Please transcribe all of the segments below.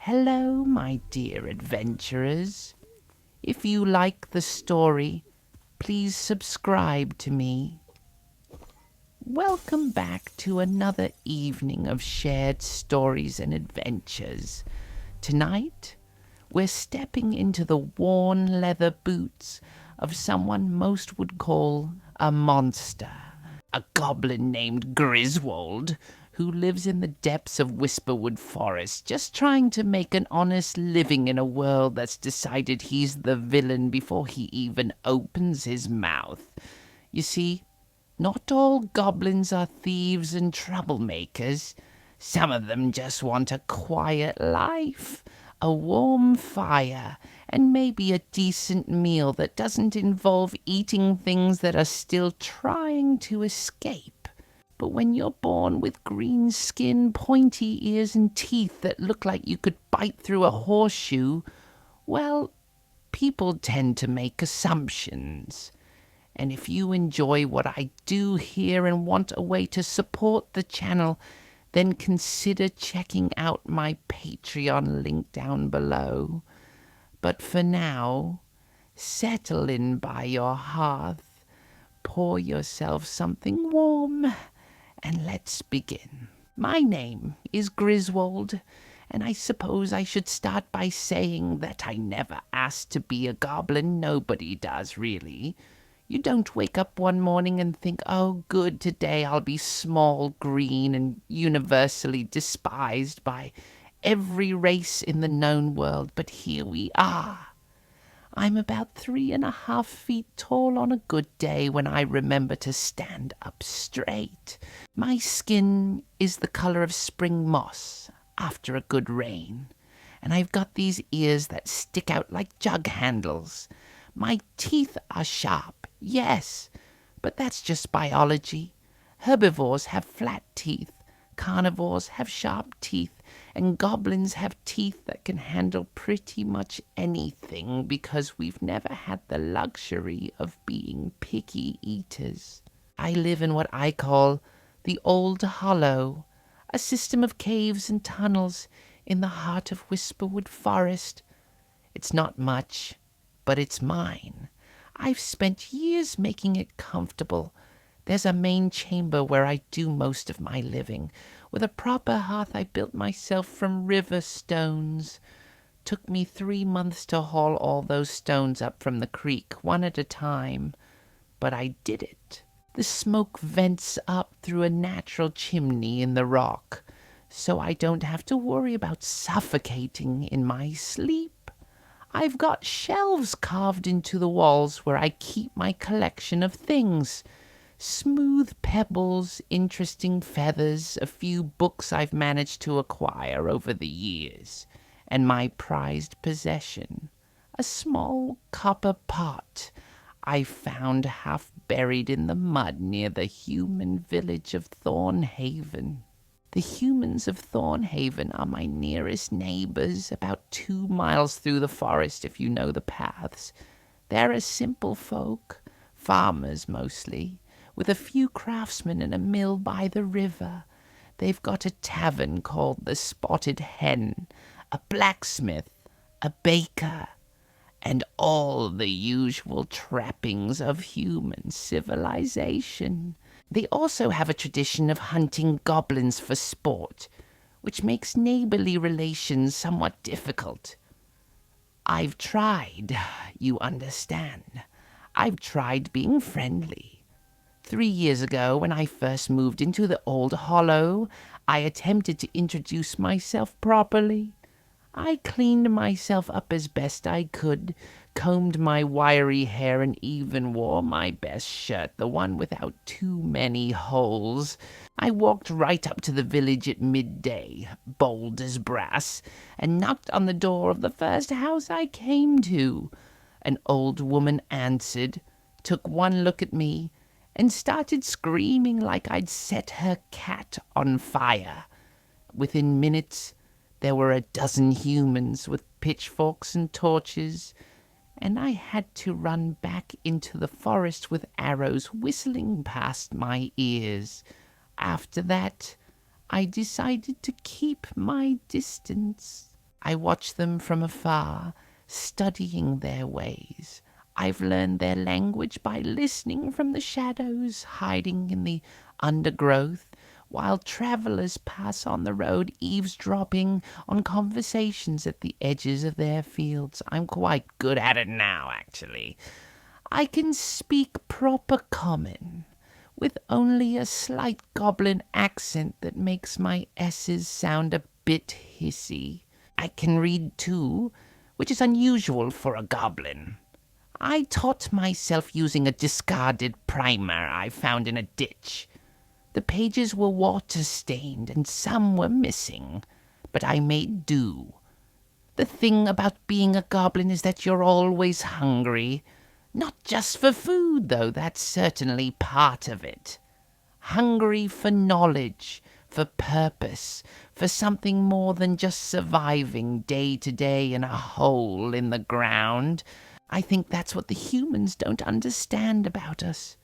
Hello, my dear adventurers. If you like the story, please subscribe to me. Welcome back to another evening of shared stories and adventures. Tonight, we're stepping into the worn leather boots of someone most would call a monster. A goblin named Griswold, who lives in the depths of Whisperwood Forest, just trying to make an honest living in a world that's decided he's the villain before he even opens his mouth. You see, not all goblins are thieves and troublemakers. Some of them just want a quiet life, a warm fire, and maybe a decent meal that doesn't involve eating things that are still trying to escape. But when you're born with green skin, pointy ears, and teeth that look like you could bite through a horseshoe, well, people tend to make assumptions. And if you enjoy what I do here and want a way to support the channel, then consider checking out my Patreon link down below. But for now, settle in by your hearth, pour yourself something warm, and let's begin. My name is Griswold, and I suppose I should start by saying that I never asked to be a goblin. Nobody does, really. You don't wake up one morning and think, oh, good, today I'll be small, green, and universally despised by every race in the known world. But here we are. I'm about 3.5 feet tall on a good day when I remember to stand up straight. My skin is the color of spring moss after a good rain, and I've got these ears that stick out like jug handles. My teeth are sharp, yes, but that's just biology. Herbivores have flat teeth, carnivores have sharp teeth, and goblins have teeth that can handle pretty much anything because we've never had the luxury of being picky eaters. I live in what I call the Old Hollow, a system of caves and tunnels in the heart of Whisperwood Forest. It's not much, but it's mine. I've spent years making it comfortable. There's a main chamber where I do most of my living, with a proper hearth I built myself from river stones. Took me 3 months to haul all those stones up from the creek, one at a time. But I did it. The smoke vents up through a natural chimney in the rock, so I don't have to worry about suffocating in my sleep. I've got shelves carved into the walls where I keep my collection of things. Smooth pebbles, interesting feathers, a few books I've managed to acquire over the years, and my prized possession, a small copper pot I found half buried in the mud near the human village of Thornhaven. The humans of Thornhaven are my nearest neighbors, about 2 miles through the forest if you know the paths. They're a simple folk, farmers mostly, with a few craftsmen and a mill by the river. They've got a tavern called the Spotted Hen, a blacksmith, a baker, and all the usual trappings of human civilization. They also have a tradition of hunting goblins for sport, which makes neighborly relations somewhat difficult. I've tried, you understand. I've tried being friendly. 3 years ago, when I first moved into the Old Hollow, I attempted to introduce myself properly. I cleaned myself up as best I could, combed my wiry hair, and even wore my best shirt, the one without too many holes. I walked right up to the village at midday, bold as brass, and knocked on the door of the first house I came to. An old woman answered, took one look at me, and started screaming like I'd set her cat on fire. Within minutes, there were a dozen humans with pitchforks and torches, and I had to run back into the forest with arrows whistling past my ears. After that, I decided to keep my distance. I watch them from afar, studying their ways. I've learned their language by listening from the shadows, hiding in the undergrowth, while travelers pass on the road, eavesdropping on conversations at the edges of their fields. I'm quite good at it now, actually. I can speak proper common, with only a slight goblin accent that makes my S's sound a bit hissy. I can read too, which is unusual for a goblin. I taught myself using a discarded primer I found in a ditch. The pages were water-stained and some were missing, but I made do. The thing about being a goblin is that you're always hungry. Not just for food, though, that's certainly part of it. Hungry for knowledge, for purpose, for something more than just surviving day to day in a hole in the ground. I think that's what the humans don't understand about us.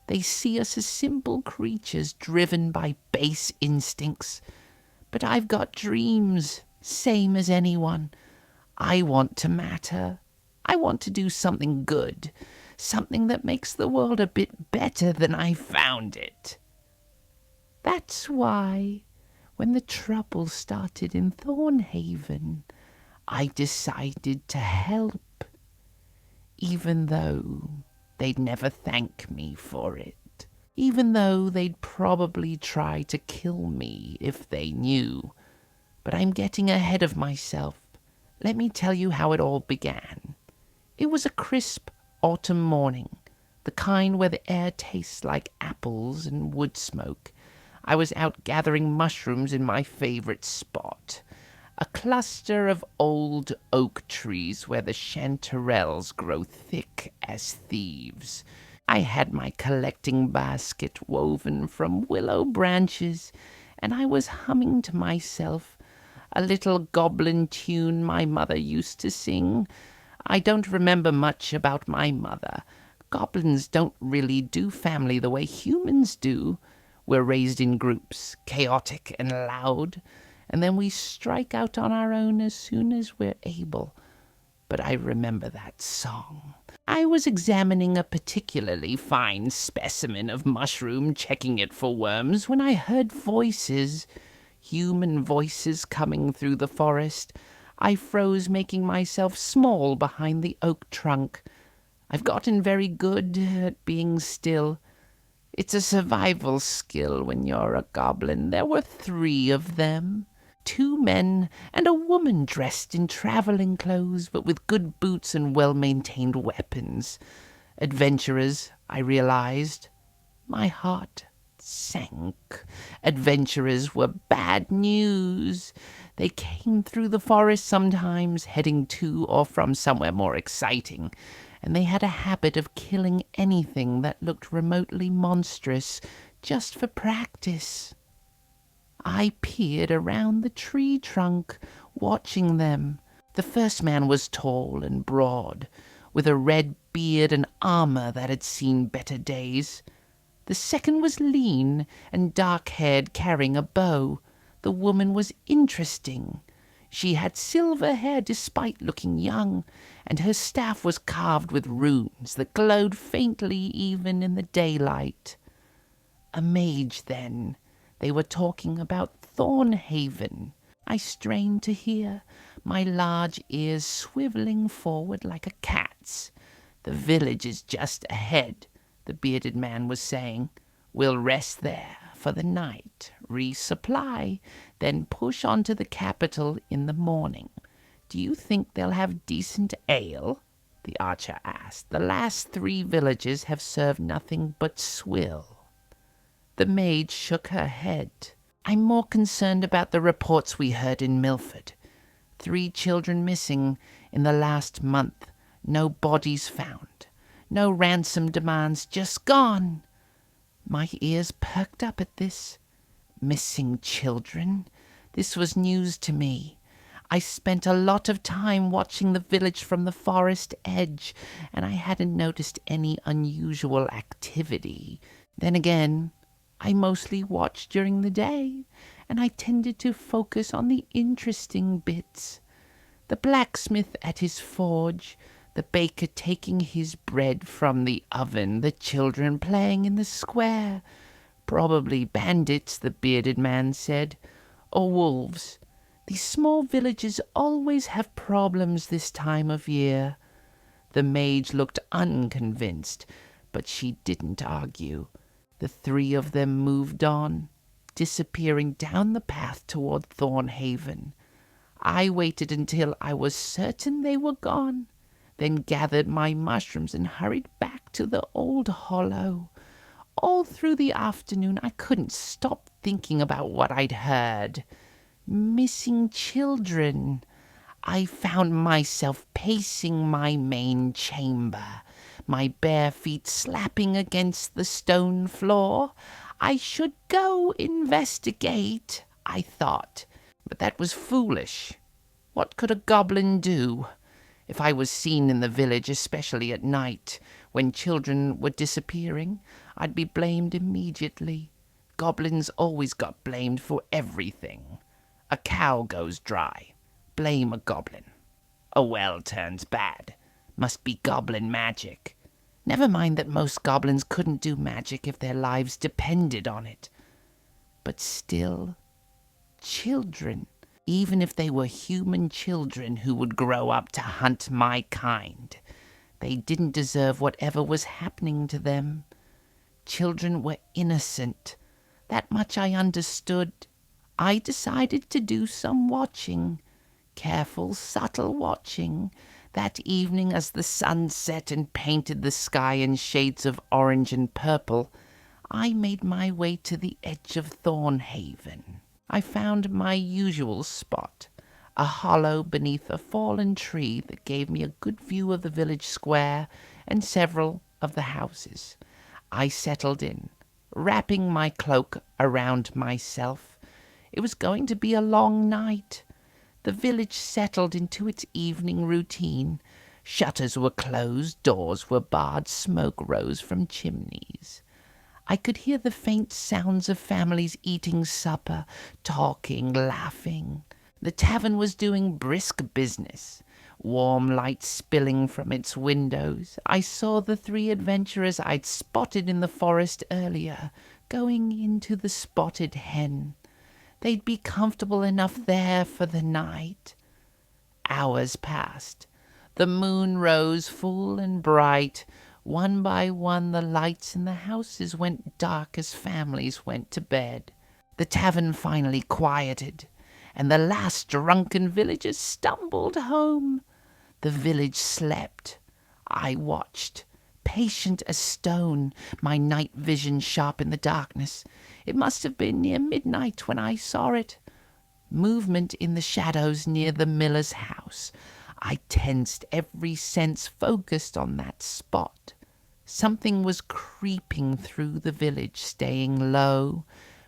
They see us as simple creatures driven by base instincts. But I've got dreams, same as anyone. I want to matter. I want to do something good, something that makes the world a bit better than I found it. That's why, when the trouble started in Thornhaven, I decided to help, even though they'd never thank me for it, even though they'd probably try to kill me if they knew. But I'm getting ahead of myself. Let me tell you how it all began. It was a crisp autumn morning, the kind where the air tastes like apples and wood smoke. I was out gathering mushrooms in my favorite spot, a cluster of old oak trees where the chanterelles grow thick as thieves. I had my collecting basket woven from willow branches, and I was humming to myself a little goblin tune my mother used to sing. I don't remember much about my mother. Goblins don't really do family the way humans do. We're raised in groups, chaotic and loud, and then we strike out on our own as soon as we're able. But I remember that song. I was examining a particularly fine specimen of mushroom, checking it for worms, when I heard voices, human voices coming through the forest. I froze, making myself small behind the oak trunk. I've gotten very good at being still. It's a survival skill when you're a goblin. There were 3 of them. 2 men and a woman dressed in traveling clothes, but with good boots and well-maintained weapons. Adventurers, I realized. My heart sank. Adventurers were bad news. They came through the forest sometimes, heading to or from somewhere more exciting, and they had a habit of killing anything that looked remotely monstrous just for practice. I peered around the tree trunk, watching them. The first man was tall and broad, with a red beard and armor that had seen better days. The second was lean and dark-haired, carrying a bow. The woman was interesting. She had silver hair despite looking young, and her staff was carved with runes that glowed faintly even in the daylight. A mage, then. They were talking about Thornhaven. I strained to hear, my large ears swiveling forward like a cat's. The village is just ahead, the bearded man was saying. We'll rest there for the night, resupply, then push on to the capital in the morning. Do you think they'll have decent ale? The archer asked. The last 3 villages have served nothing but swill. The maid shook her head. I'm more concerned about the reports we heard in Milford. 3 children missing in the last month. No bodies found. No ransom demands, just gone. My ears perked up at this. Missing children? This was news to me. I spent a lot of time watching the village from the forest edge, and I hadn't noticed any unusual activity. Then again, I mostly watched during the day, and I tended to focus on the interesting bits. The blacksmith at his forge, the baker taking his bread from the oven, the children playing in the square. Probably bandits, the bearded man said, or wolves. These small villages always have problems this time of year. The mage looked unconvinced, but she didn't argue. The three of them moved on, disappearing down the path toward Thornhaven. I waited until I was certain they were gone, then gathered my mushrooms and hurried back to the old hollow. All through the afternoon I couldn't stop thinking about what I'd heard. Missing children. I found myself pacing my main chamber, my bare feet slapping against the stone floor. I should go investigate, I thought, but that was foolish. What could a goblin do? If I was seen in the village, especially at night, when children were disappearing, I'd be blamed immediately. Goblins always got blamed for everything. A cow goes dry. Blame a goblin. A well turns bad. Must be goblin magic. Never mind that most goblins couldn't do magic if their lives depended on it. But still, children, even if they were human children who would grow up to hunt my kind, they didn't deserve whatever was happening to them. Children were innocent. That much I understood. I decided to do some watching. Careful, subtle watching. That evening, as the sun set and painted the sky in shades of orange and purple, I made my way to the edge of Thornhaven. I found my usual spot, a hollow beneath a fallen tree that gave me a good view of the village square and several of the houses. I settled in, wrapping my cloak around myself. It was going to be a long night. The village settled into its evening routine. Shutters were closed, doors were barred, smoke rose from chimneys. I could hear the faint sounds of families eating supper, talking, laughing. The tavern was doing brisk business. Warm light spilling from its windows. I saw the three adventurers I'd spotted in the forest earlier, going into the Spotted Hen. They'd be comfortable enough there for the night. Hours passed. The moon rose full and bright. One by one the lights in the houses went dark as families went to bed. The tavern finally quieted, and the last drunken villagers stumbled home. The village slept. I watched, patient as stone, my night vision sharp in the darkness. It must have been near midnight when I saw it. Movement in the shadows near the miller's house. I tensed, every sense focused on that spot. Something was creeping through the village, staying low,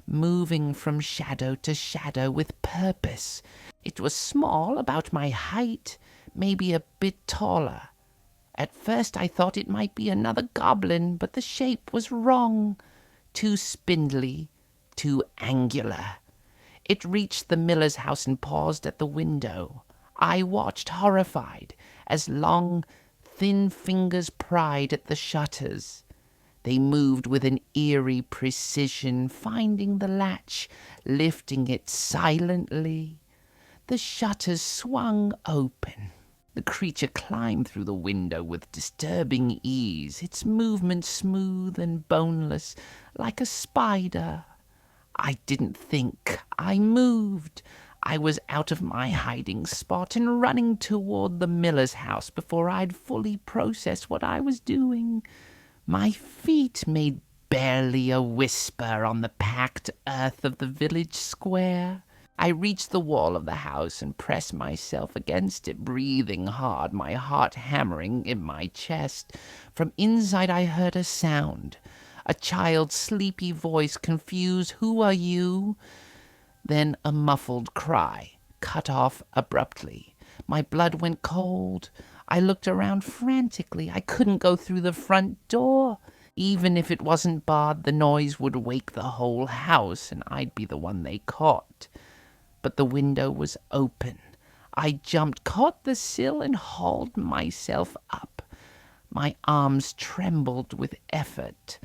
moving from shadow to shadow with purpose. It was small, about my height, maybe a bit taller. At first I thought it might be another goblin, but the shape was wrong. Too spindly, too angular. It reached the miller's house and paused at the window. I watched, horrified, as long, thin fingers pried at the shutters. They moved with an eerie precision, finding the latch, lifting it silently. The shutters swung open. The creature climbed through the window with disturbing ease, its movement smooth and boneless, like a spider. I didn't think. I moved. I was out of my hiding spot and running toward the miller's house before I'd fully processed what I was doing. My feet made barely a whisper on the packed earth of the village square. I reached the wall of the house and pressed myself against it, breathing hard, my heart hammering in my chest. From inside I heard a sound, a child's sleepy voice, confused, "Who are you?" Then a muffled cry, cut off abruptly. My blood went cold. I looked around frantically. I couldn't go through the front door. Even if it wasn't barred, the noise would wake the whole house, and I'd be the one they caught. But the window was open. I jumped, caught the sill, and hauled myself up. My arms trembled with effort.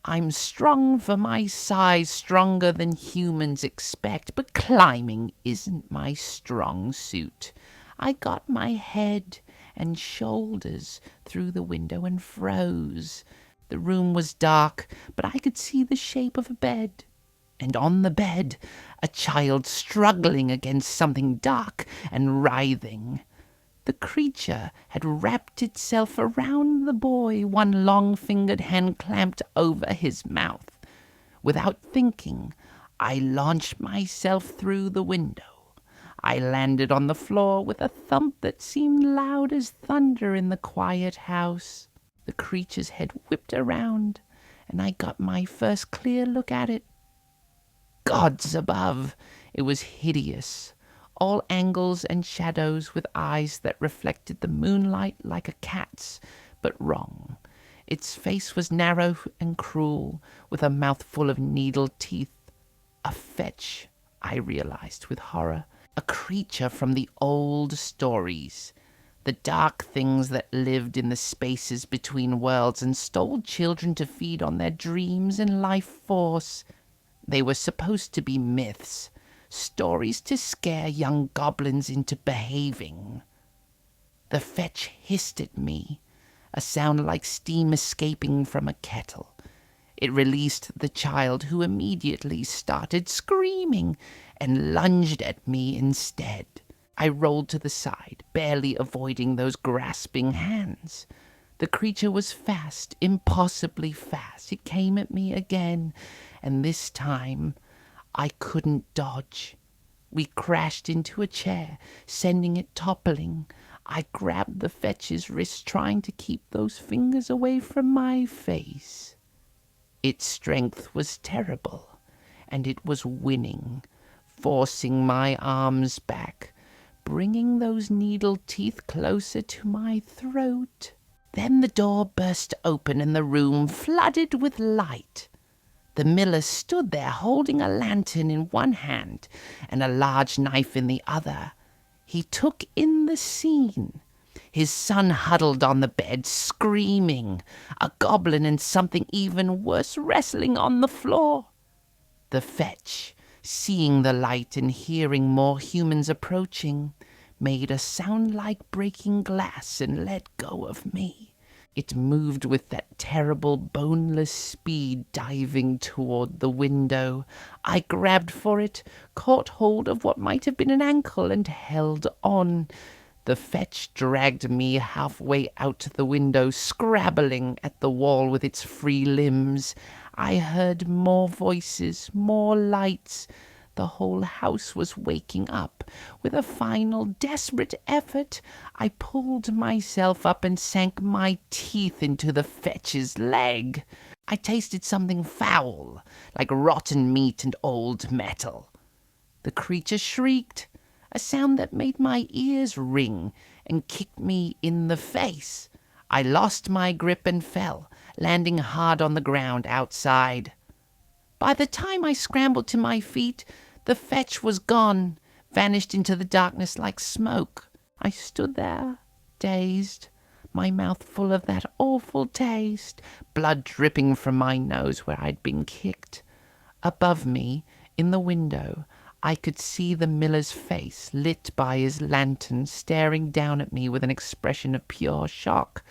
I'm strong for my size, stronger than humans expect, but climbing isn't my strong suit. I got my head and shoulders through the window and froze. The room was dark, but I could see the shape of a bed. And on the bed, a child struggling against something dark and writhing. The creature had wrapped itself around the boy, one long-fingered hand clamped over his mouth. Without thinking, I launched myself through the window. I landed on the floor with a thump that seemed loud as thunder in the quiet house. The creature's head whipped around, and I got my first clear look at it. Gods above! It was hideous. All angles and shadows, with eyes that reflected the moonlight like a cat's, but wrong. Its face was narrow and cruel, with a mouth full of needle teeth. A fetch, I realized with horror. A creature from the old stories. The dark things that lived in the spaces between worlds and stole children to feed on their dreams and life force. They were supposed to be myths. Stories to scare young goblins into behaving. The fetch hissed at me, a sound like steam escaping from a kettle. It released the child, who immediately started screaming and lunged at me instead. I rolled to the side, barely avoiding those grasping hands. The creature was fast, impossibly fast. It came at me again, and this time I couldn't dodge. We crashed into a chair, sending it toppling. I grabbed the fetch's wrist, trying to keep those fingers away from my face. Its strength was terrible, and it was winning, forcing my arms back, bringing those needle teeth closer to my throat. Then the door burst open and the room flooded with light. The miller stood there holding a lantern in one hand and a large knife in the other. He took in the scene. His son huddled on the bed, screaming, a goblin and something even worse wrestling on the floor. The fetch, seeing the light and hearing more humans approaching, made a sound like breaking glass and let go of me. It moved with that terrible boneless speed, diving toward the window. I grabbed for it, caught hold of what might have been an ankle, and held on. The fetch dragged me halfway out the window, scrabbling at the wall with its free limbs. I heard more voices, more lights. The whole house was waking up. With a final desperate effort, I pulled myself up and sank my teeth into the fetch's leg. I tasted something foul, like rotten meat and old metal. The creature shrieked, a sound that made my ears ring, and kicked me in the face. I lost my grip and fell, landing hard on the ground outside. By the time I scrambled to my feet, the fetch was gone, vanished into the darkness like smoke. I stood there, dazed, my mouth full of that awful taste, blood dripping from my nose where I'd been kicked. Above me, in the window, I could see the miller's face, lit by his lantern, staring down at me with an expression of pure shock.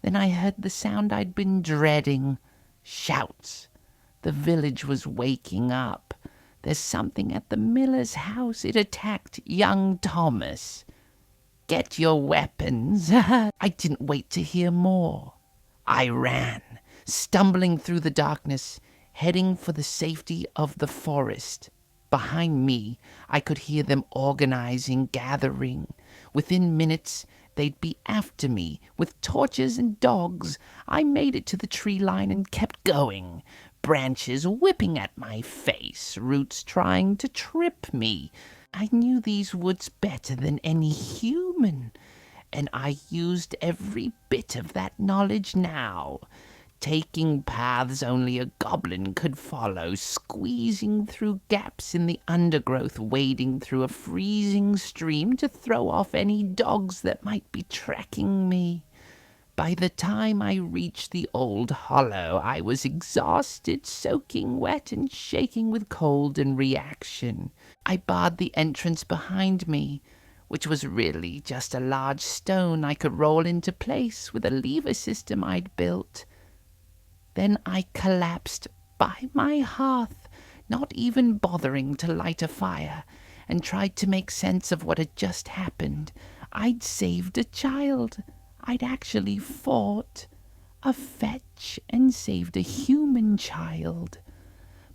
Then I heard the sound I'd been dreading. Shouts. The village was waking up. There's something at the miller's house. It attacked young Thomas. Get your weapons. I didn't wait to hear more. I ran, stumbling through the darkness, heading for the safety of the forest. Behind me, I could hear them organizing, gathering. Within minutes, they'd be after me, with torches and dogs. I made it to the tree line and kept going. Branches whipping at my face, roots trying to trip me. I knew these woods better than any human, and I used every bit of that knowledge now. taking paths only a goblin could follow, squeezing through gaps in the undergrowth, wading through a freezing stream to throw off any dogs that might be tracking me. By the time I reached the old hollow, I was exhausted, soaking wet and shaking with cold and reaction. I barred the entrance behind me, which was really just a large stone I could roll into place with a lever system I'd built. Then I collapsed by my hearth, not even bothering to light a fire, and tried to make sense of what had just happened. I'd saved a child. I'd actually fought a fetch and saved a human child.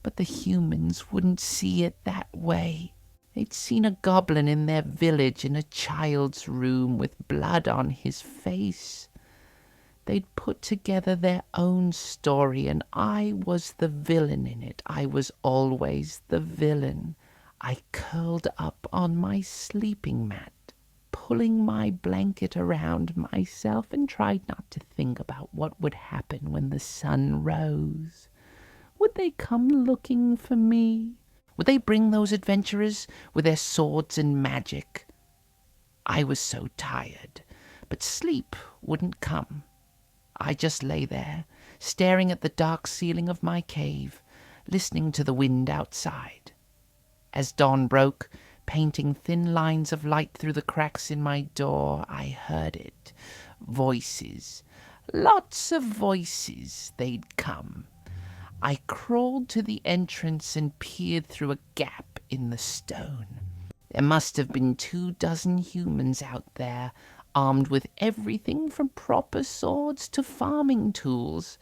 But the humans wouldn't see it that way. They'd seen a goblin in their village in a child's room with blood on his face. They'd put together their own story, and I was the villain in it. I was always the villain. I curled up on my sleeping mat, pulling my blanket around myself, and tried not to think about what would happen when the sun rose. Would they come looking for me? Would they bring those adventurers with their swords and magic? I was so tired, but sleep wouldn't come. I just lay there, staring at the dark ceiling of my cave, listening to the wind outside. As dawn broke, painting thin lines of light through the cracks in my door, I heard it. Voices. Lots of voices. They'd come. I crawled to the entrance and peered through a gap in the stone. There must have been 24 humans out there, armed with everything from proper swords to farming tools.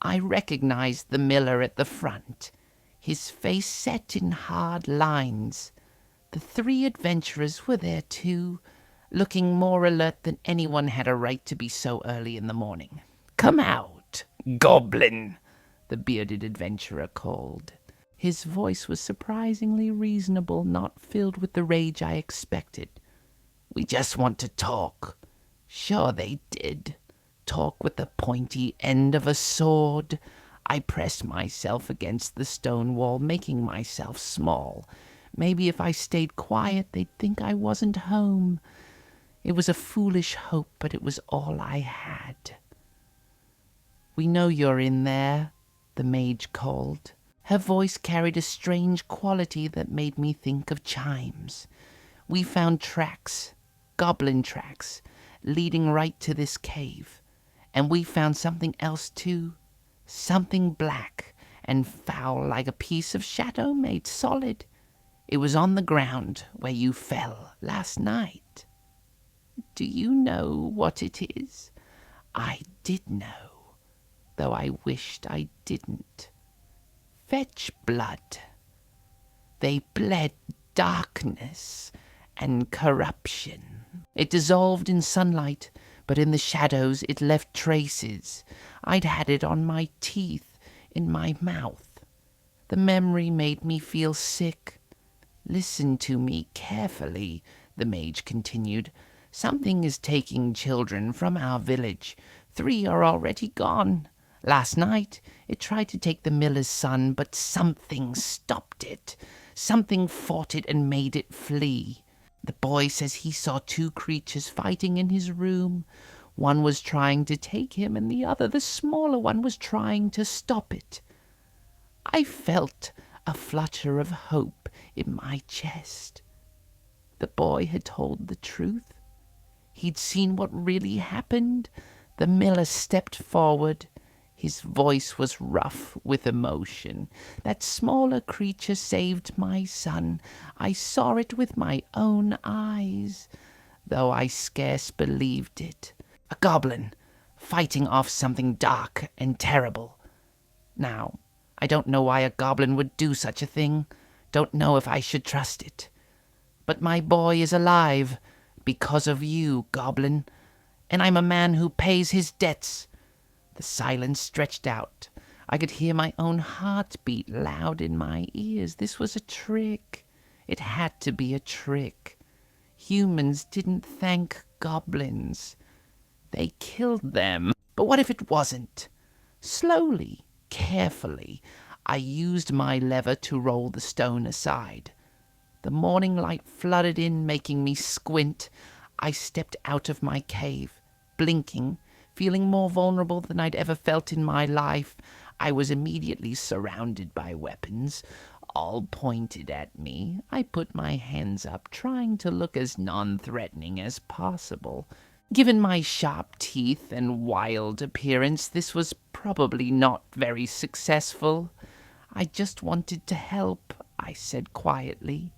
I recognized the miller at the front, his face set in hard lines. The 3 adventurers were there too, looking more alert than anyone had a right to be so early in the morning. "Come out, Goblin," the bearded adventurer called. His voice was surprisingly reasonable, not filled with the rage I expected. "We just want to talk." Sure they did. Talk with the pointy end of a sword. I pressed myself against the stone wall, making myself small. Maybe if I stayed quiet, they'd think I wasn't home. It was a foolish hope, but it was all I had. "We know you're in there," the mage called. Her voice carried a strange quality that made me think of chimes. "We found tracks, goblin tracks, leading right to this cave. And we found something else too. Something black and foul like a piece of shadow made solid. It was on the ground where you fell last night. Do you know what it is?" I did know, though I wished I didn't. Fetch blood. They bled darkness and corruption. It dissolved in sunlight, but in the shadows it left traces. I'd had it on my teeth, in my mouth. The memory made me feel sick. "Listen to me carefully," the mage continued. "Something is taking children from our village. 3 are already gone. Last night it tried to take the miller's son, but something stopped it. Something fought it and made it flee. The boy says he saw 2 creatures fighting in his room. One was trying to take him, and the other, the smaller one, was trying to stop it." I felt a flutter of hope in my chest. The boy had told the truth. He'd seen what really happened. The miller stepped forward. His voice was rough with emotion. "That smaller creature saved my son. I saw it with my own eyes, though I scarce believed it. A goblin, fighting off something dark and terrible. Now, I don't know why a goblin would do such a thing. Don't know if I should trust it. But my boy is alive, because of you, Goblin, and I'm a man who pays his debts." The silence stretched out. I could hear my own heart beat loud in my ears. This was a trick. It had to be a trick. Humans didn't thank goblins. They killed them. But what if it wasn't? Slowly, carefully, I used my lever to roll the stone aside. The morning light flooded in, making me squint. I stepped out of my cave, blinking, feeling more vulnerable than I'd ever felt in my life. I was immediately surrounded by weapons, all pointed at me. I put my hands up, trying to look as non-threatening as possible. Given my sharp teeth and wild appearance, this was probably not very successful. I just wanted to help, I said quietly.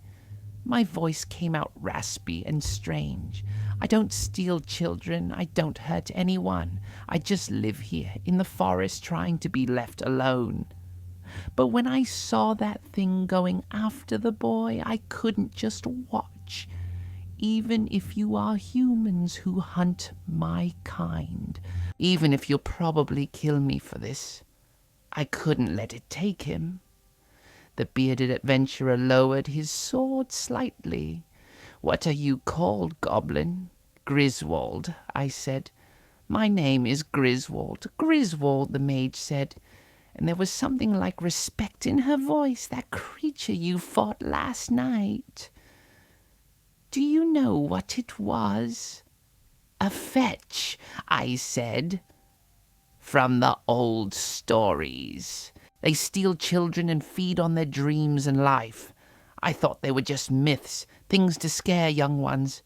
My voice came out raspy and strange. I don't steal children. I don't hurt anyone. I just live here in the forest trying to be left alone. But when I saw that thing going after the boy, I couldn't just watch. Even if you are humans who hunt my kind, even if you'll probably kill me for this, I couldn't let it take him. The bearded adventurer lowered his sword slightly. "What are you called, Goblin?" "Griswold," I said. "My name is Griswold." "Griswold," the mage said, and there was something like respect in her voice. "That creature you fought last night. Do you know what it was?" "A fetch," I said. "From the old stories. They steal children and feed on their dreams and life. I thought they were just myths, things to scare young ones.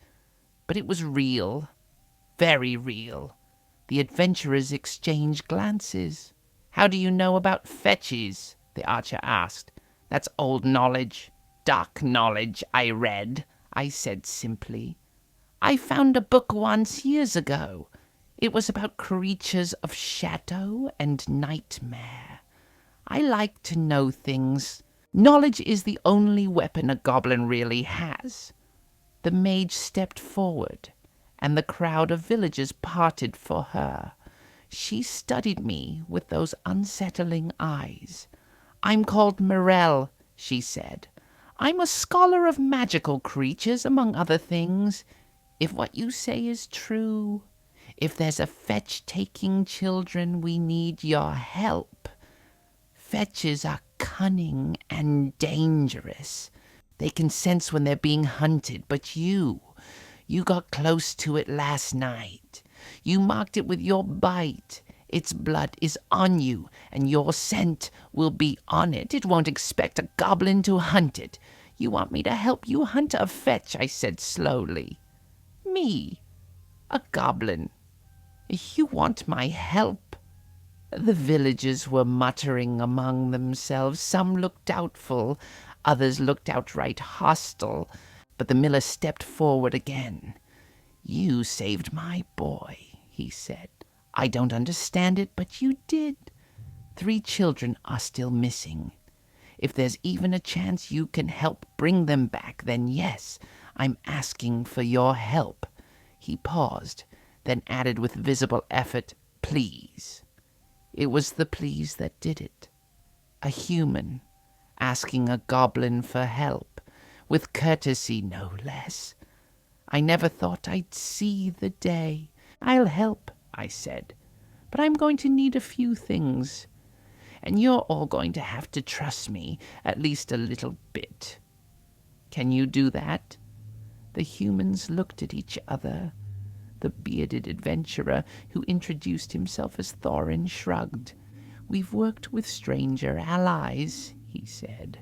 But it was real. Very real." The adventurers exchanged glances. "How do you know about fetches?" the archer asked. "That's old knowledge. Dark knowledge, I read," I said simply. "I found a book once years ago. It was about creatures of shadow and nightmare. I like to know things. Knowledge is the only weapon a goblin really has." The mage stepped forward, and the crowd of villagers parted for her. She studied me with those unsettling eyes. "I'm called Morel," she said. "I'm a scholar of magical creatures, among other things. If what you say is true, if there's a fetch taking children, we need your help. Fetches are cunning and dangerous. They can sense when they're being hunted, but you got close to it last night. You marked it with your bite. Its blood is on you, and your scent will be on it. It won't expect a goblin to hunt it. You want me to help you hunt a fetch," I said slowly. "Me, a goblin. You want my help?" The villagers were muttering among themselves. Some looked doubtful, others looked outright hostile, but the miller stepped forward again. "You saved my boy," he said. "I don't understand it, but you did. 3 children are still missing. If there's even a chance you can help bring them back, then yes, I'm asking for your help." He paused, then added with visible effort, "Please." It was the please that did it. A human asking a goblin for help, with courtesy no less. I never thought I'd see the day. "I'll help," I said, "but I'm going to need a few things. And you're all going to have to trust me, at least a little bit. Can you do that?" The humans looked at each other. The bearded adventurer, who introduced himself as Thorin, shrugged. "We've worked with stranger allies," he said.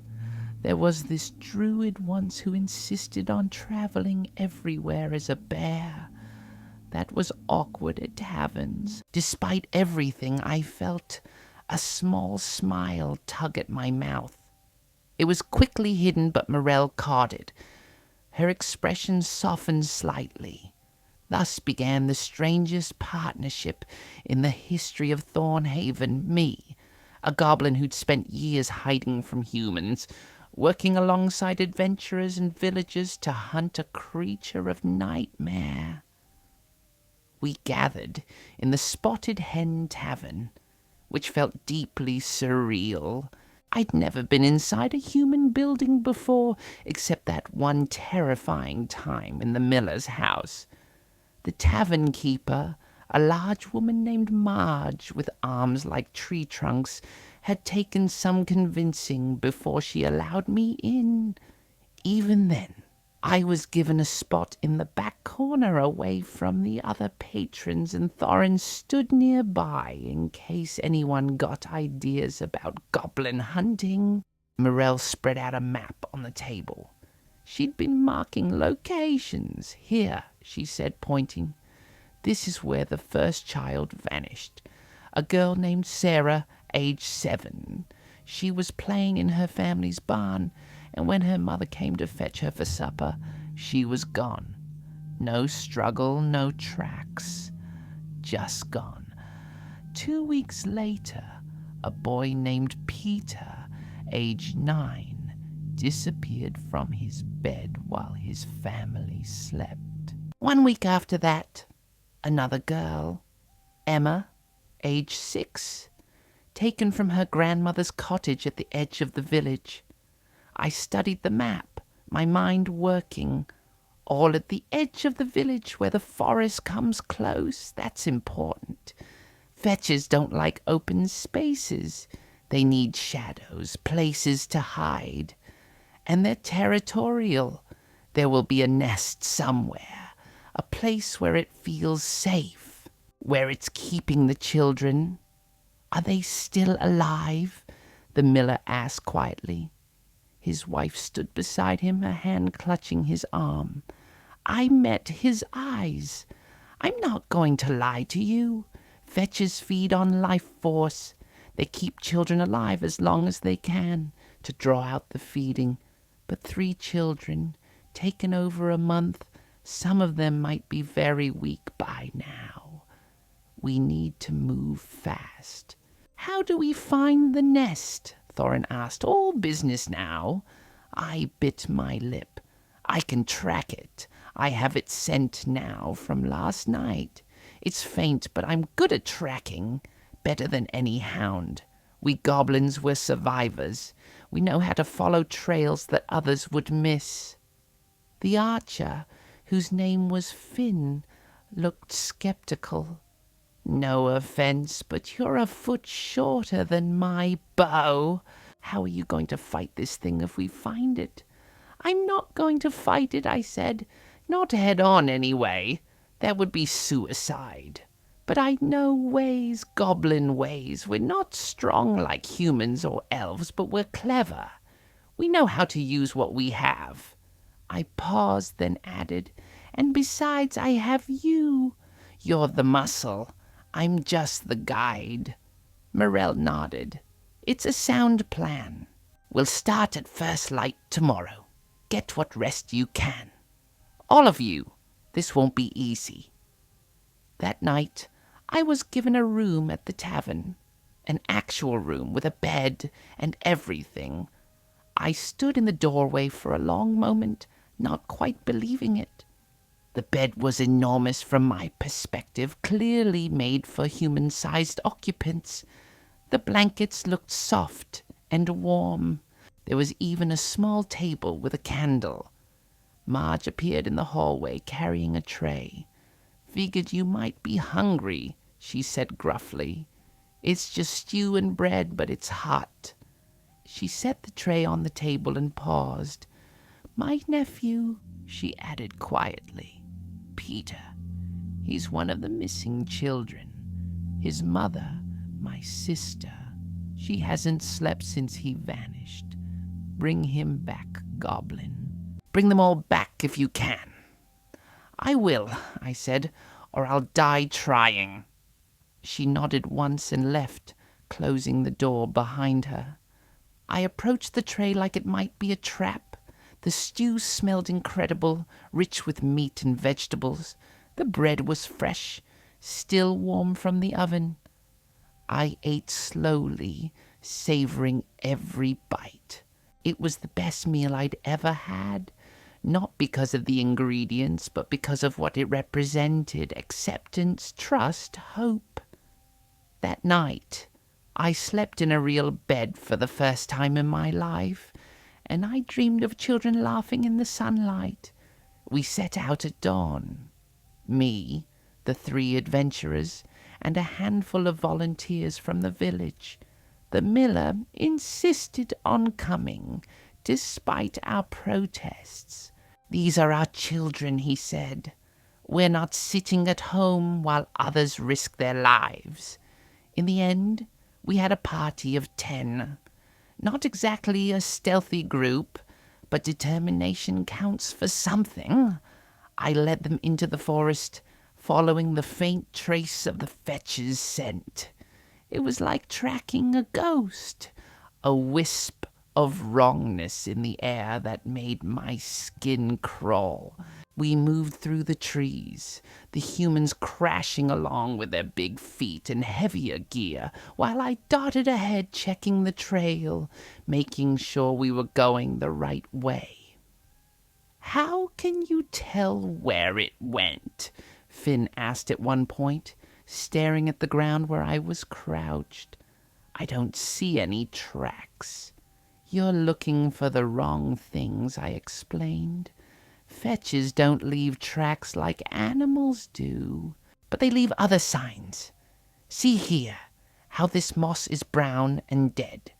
"There was this druid once who insisted on traveling everywhere as a bear. That was awkward at taverns. Despite everything, I felt a small smile tug at my mouth. It was quickly hidden, but Morel caught it. Her expression softened slightly. Thus began the strangest partnership in the history of Thornhaven. Me, a goblin who'd spent years hiding from humans, working alongside adventurers and villagers to hunt a creature of nightmare. We gathered in the Spotted Hen Tavern, which felt deeply surreal. I'd never been inside a human building before, except that one terrifying time in the miller's house. The tavern keeper, A large woman named Marge, with arms like tree trunks, had taken some convincing before she allowed me in. Even then, I was given a spot in the back corner away from the other patrons, and Thorin stood nearby in case anyone got ideas about goblin hunting. Morel spread out a map on the table. She'd been marking locations. Here, she said, pointing. This is where the first child vanished. A girl named Sarah, age 7. She was playing in her family's barn, and when her mother came to fetch her for supper, she was gone. No struggle, no tracks. Just gone. 2 weeks later, a boy named Peter, age 9, disappeared from his bed while his family slept. 1 week after that, another girl, Emma, age 6, taken from her grandmother's cottage at the edge of the village. I studied the map, my mind working. All at the edge of the village where the forest comes close. That's important. Fetchers don't like open spaces. They need shadows, places to hide. And they're territorial. There will be a nest somewhere, a place where it feels safe, where it's keeping the children. Are they still alive? The miller asked quietly. His wife stood beside him, her hand clutching his arm. I met his eyes. I'm not going to lie to you. Fetchers feed on life force. They keep children alive as long as they can, to draw out the feeding. But 3 children, taken over a month, some of them might be very weak by now. We need to move fast. How do we find the nest? Thorin asked. All business now. I bit my lip. I can track it. I have it sent now from last night. It's faint, but I'm good at tracking. Better than any hound. We goblins were survivors. We know how to follow trails that others would miss. The archer, whose name was Finn, looked skeptical. No offense, but you're a foot shorter than my bow. How are you going to fight this thing if we find it? I'm not going to fight it, I said. Not head on, anyway. That would be suicide. But I know ways, goblin ways. We're not strong like humans or elves, but we're clever. We know how to use what we have. I paused, then added, and besides, I have you. You're the muscle. I'm just the guide. Morel nodded. It's a sound plan. We'll start at first light tomorrow. Get what rest you can. All of you. This won't be easy. That night, I was given a room at the tavern. An actual room with a bed and everything. I stood in the doorway for a long moment, not quite believing it. The bed was enormous from my perspective, clearly made for human-sized occupants. The blankets looked soft and warm. There was even a small table with a candle. Marge appeared in the hallway carrying a tray. Figured you might be hungry, she said gruffly. It's just stew and bread, but it's hot. She set the tray on the table and paused. My nephew, she added quietly. Peter. He's one of the missing children. His mother, my sister. She hasn't slept since he vanished. Bring him back, Goblin. Bring them all back if you can. I will, I said, or I'll die trying. She nodded once and left, closing the door behind her. I approached the tray like it might be a trap. The stew smelled incredible, rich with meat and vegetables. The bread was fresh, still warm from the oven. I ate slowly, savoring every bite. It was the best meal I'd ever had, not because of the ingredients, but because of what it represented: acceptance, trust, hope. That night, I slept in a real bed for the first time in my life, and I dreamed of children laughing in the sunlight. We set out at dawn. Me, the 3 adventurers, and a handful of volunteers from the village. The miller insisted on coming, despite our protests. "These are our children," he said. "We're not sitting at home while others risk their lives." In the end, we had a party of 10. Not exactly a stealthy group, but determination counts for something. I led them into the forest, following the faint trace of the fetch's scent. It was like tracking a ghost, a wisp of wrongness in the air that made my skin crawl. We moved through the trees, the humans crashing along with their big feet and heavier gear, while I darted ahead checking the trail, making sure we were going the right way. "How can you tell where it went?" Finn asked at one point, staring at the ground where I was crouched. "I don't see any tracks." "You're looking for the wrong things," I explained. "Fetches don't leave tracks like animals do, but they leave other signs. See here, how this moss is brown and dead.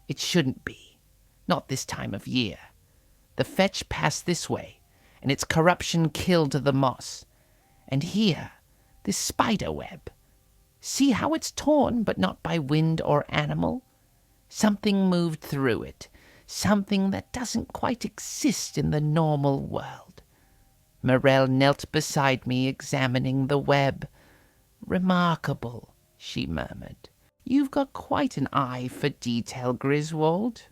It shouldn't be, not this time of year. The fetch passed this way, and its corruption killed the moss. And here, this spider web. See how it's torn, but not by wind or animal? Something moved through it, something that doesn't quite exist in the normal world." Morel knelt beside me, examining the web. "Remarkable," she murmured. "You've got quite an eye for detail, Griswold."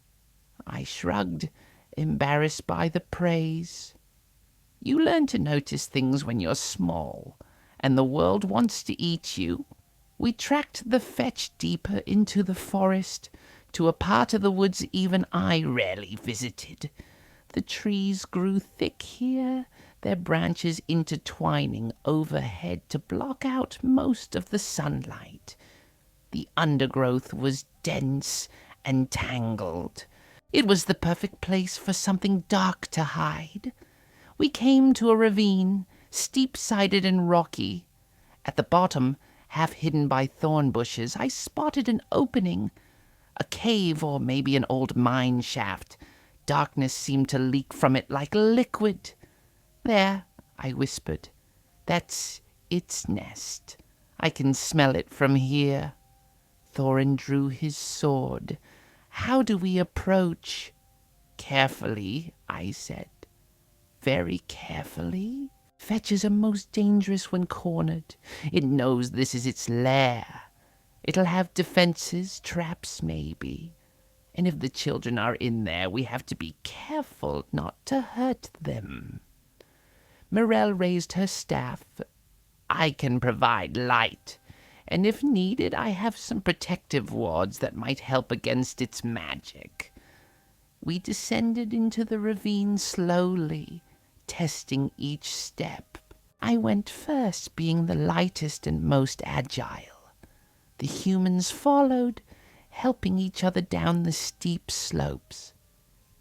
I shrugged, embarrassed by the praise. "You learn to notice things when you're small, and the world wants to eat you." We tracked the fetch deeper into the forest, to a part of the woods even I rarely visited. The trees grew thick here, their branches intertwining overhead to block out most of the sunlight. The undergrowth was dense and tangled. It was the perfect place for something dark to hide. We came to a ravine, steep-sided and rocky. At the bottom, half hidden by thorn bushes, I spotted an opening. A cave, or maybe an old mine shaft. Darkness seemed to leak from it like liquid. "There," I whispered. "That's its nest. I can smell it from here." Thorin drew his sword. "How do we approach?" "Carefully," I said. "Very carefully?" "Fetches are most dangerous when cornered. It knows this is its lair. It'll have defenses, traps maybe. And if the children are in there, we have to be careful not to hurt them." Morel raised her staff. "I can provide light, and if needed, I have some protective wards that might help against its magic." We descended into the ravine slowly, testing each step. I went first, being the lightest and most agile. The humans followed, helping each other down the steep slopes.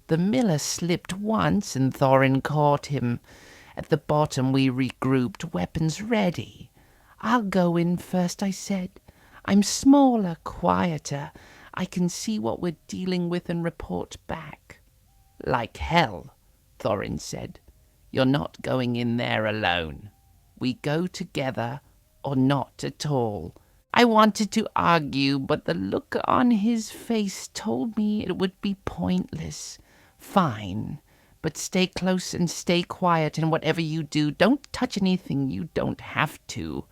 The miller slipped once, and Thorin caught him. At the bottom we regrouped, weapons ready. "I'll go in first," I said. "I'm smaller, quieter. I can see what we're dealing with and report back." "Like hell," Thorin said. "You're not going in there alone. We go together, or not at all." I wanted to argue, but the look on his face told me it would be pointless. "Fine, but stay close and stay quiet, and whatever you do, don't touch anything you don't have to."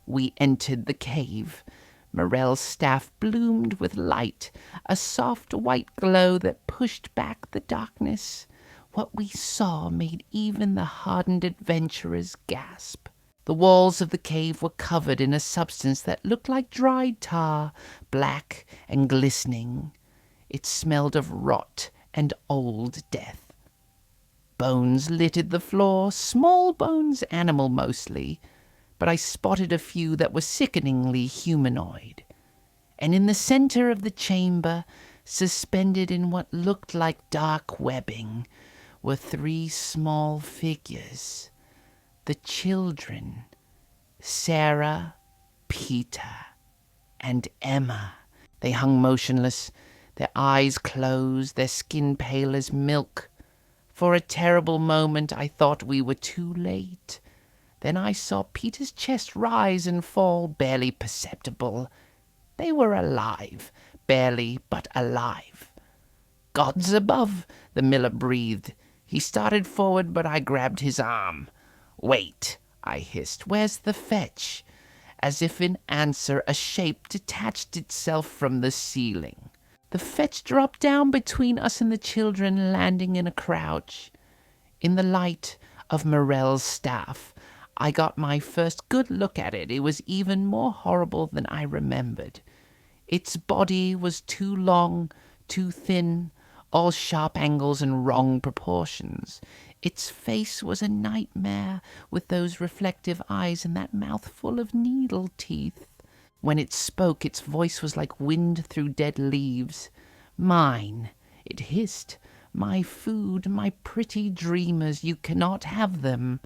We entered the cave. Morel's staff bloomed with light, a soft white glow that pushed back the darkness. What we saw made even the hardened adventurers gasp. The walls of the cave were covered in a substance that looked like dried tar, black and glistening. It smelled of rot and old death. Bones littered the floor, small bones, animal mostly, but I spotted a few that were sickeningly humanoid. And in the center of the chamber, suspended in what looked like dark webbing, were 3 small figures. The children, Sarah, Peter, and Emma. They hung motionless, their eyes closed, their skin pale as milk. For a terrible moment I thought we were too late. Then I saw Peter's chest rise and fall, barely perceptible. They were alive, barely, but alive. "Gods above," the miller breathed. He started forward, but I grabbed his arm. "Wait," I hissed. "Where's the fetch?" As if in answer, a shape detached itself from the ceiling. The fetch dropped down between us and the children, landing in a crouch. In the light of Morel's staff, I got my first good look at it. It was even more horrible than I remembered. Its body was too long, too thin, all sharp angles and wrong proportions. Its face was a nightmare, with those reflective eyes and that mouth full of needle teeth. When it spoke, its voice was like wind through dead leaves. "Mine," it hissed. "My food, my pretty dreamers, you cannot have them."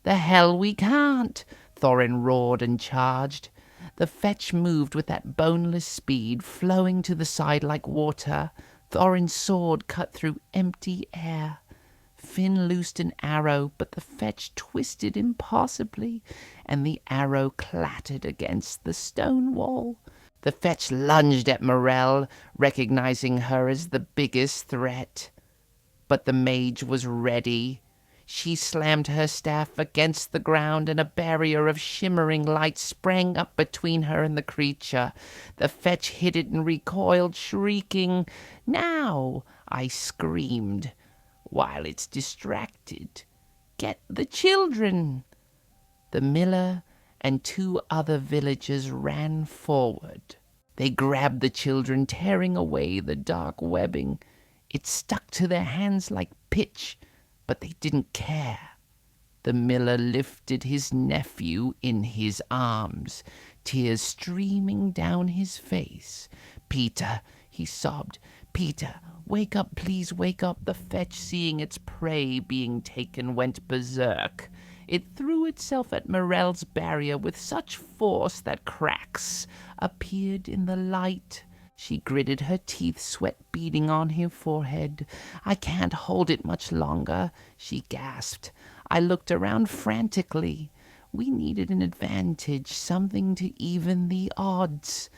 "The hell we can't!" Thorin roared and charged. The fetch moved with that boneless speed, flowing to the side like water. Thorin's sword cut through empty air. Finn loosed an arrow, but the fetch twisted impossibly, and the arrow clattered against the stone wall. The fetch lunged at Morel, recognizing her as the biggest threat. But the mage was ready. She slammed her staff against the ground, and a barrier of shimmering light sprang up between her and the creature. The fetch hit it and recoiled, shrieking. "Now!" I screamed. "While it's distracted. Get the children!" The miller and 2 other villagers ran forward. They grabbed the children, tearing away the dark webbing. It stuck to their hands like pitch, but they didn't care. The miller lifted his nephew in his arms, tears streaming down his face. "Peter," he sobbed. "Peter, wake up, please wake up." The fetch, seeing its prey being taken, went berserk. It threw itself at Morel's barrier with such force that cracks appeared in the light. She gritted her teeth, sweat beading on her forehead. "I can't hold it much longer," she gasped. I looked around frantically. We needed an advantage, something to even the odds.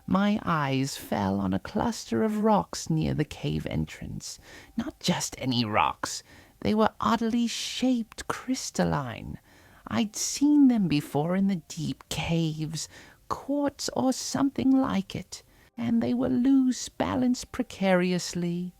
My eyes fell on a cluster of rocks near the cave entrance. Not just any rocks. They were oddly shaped, crystalline. I'd seen them before in the deep caves, quartz or something like it, and they were loose, balanced precariously.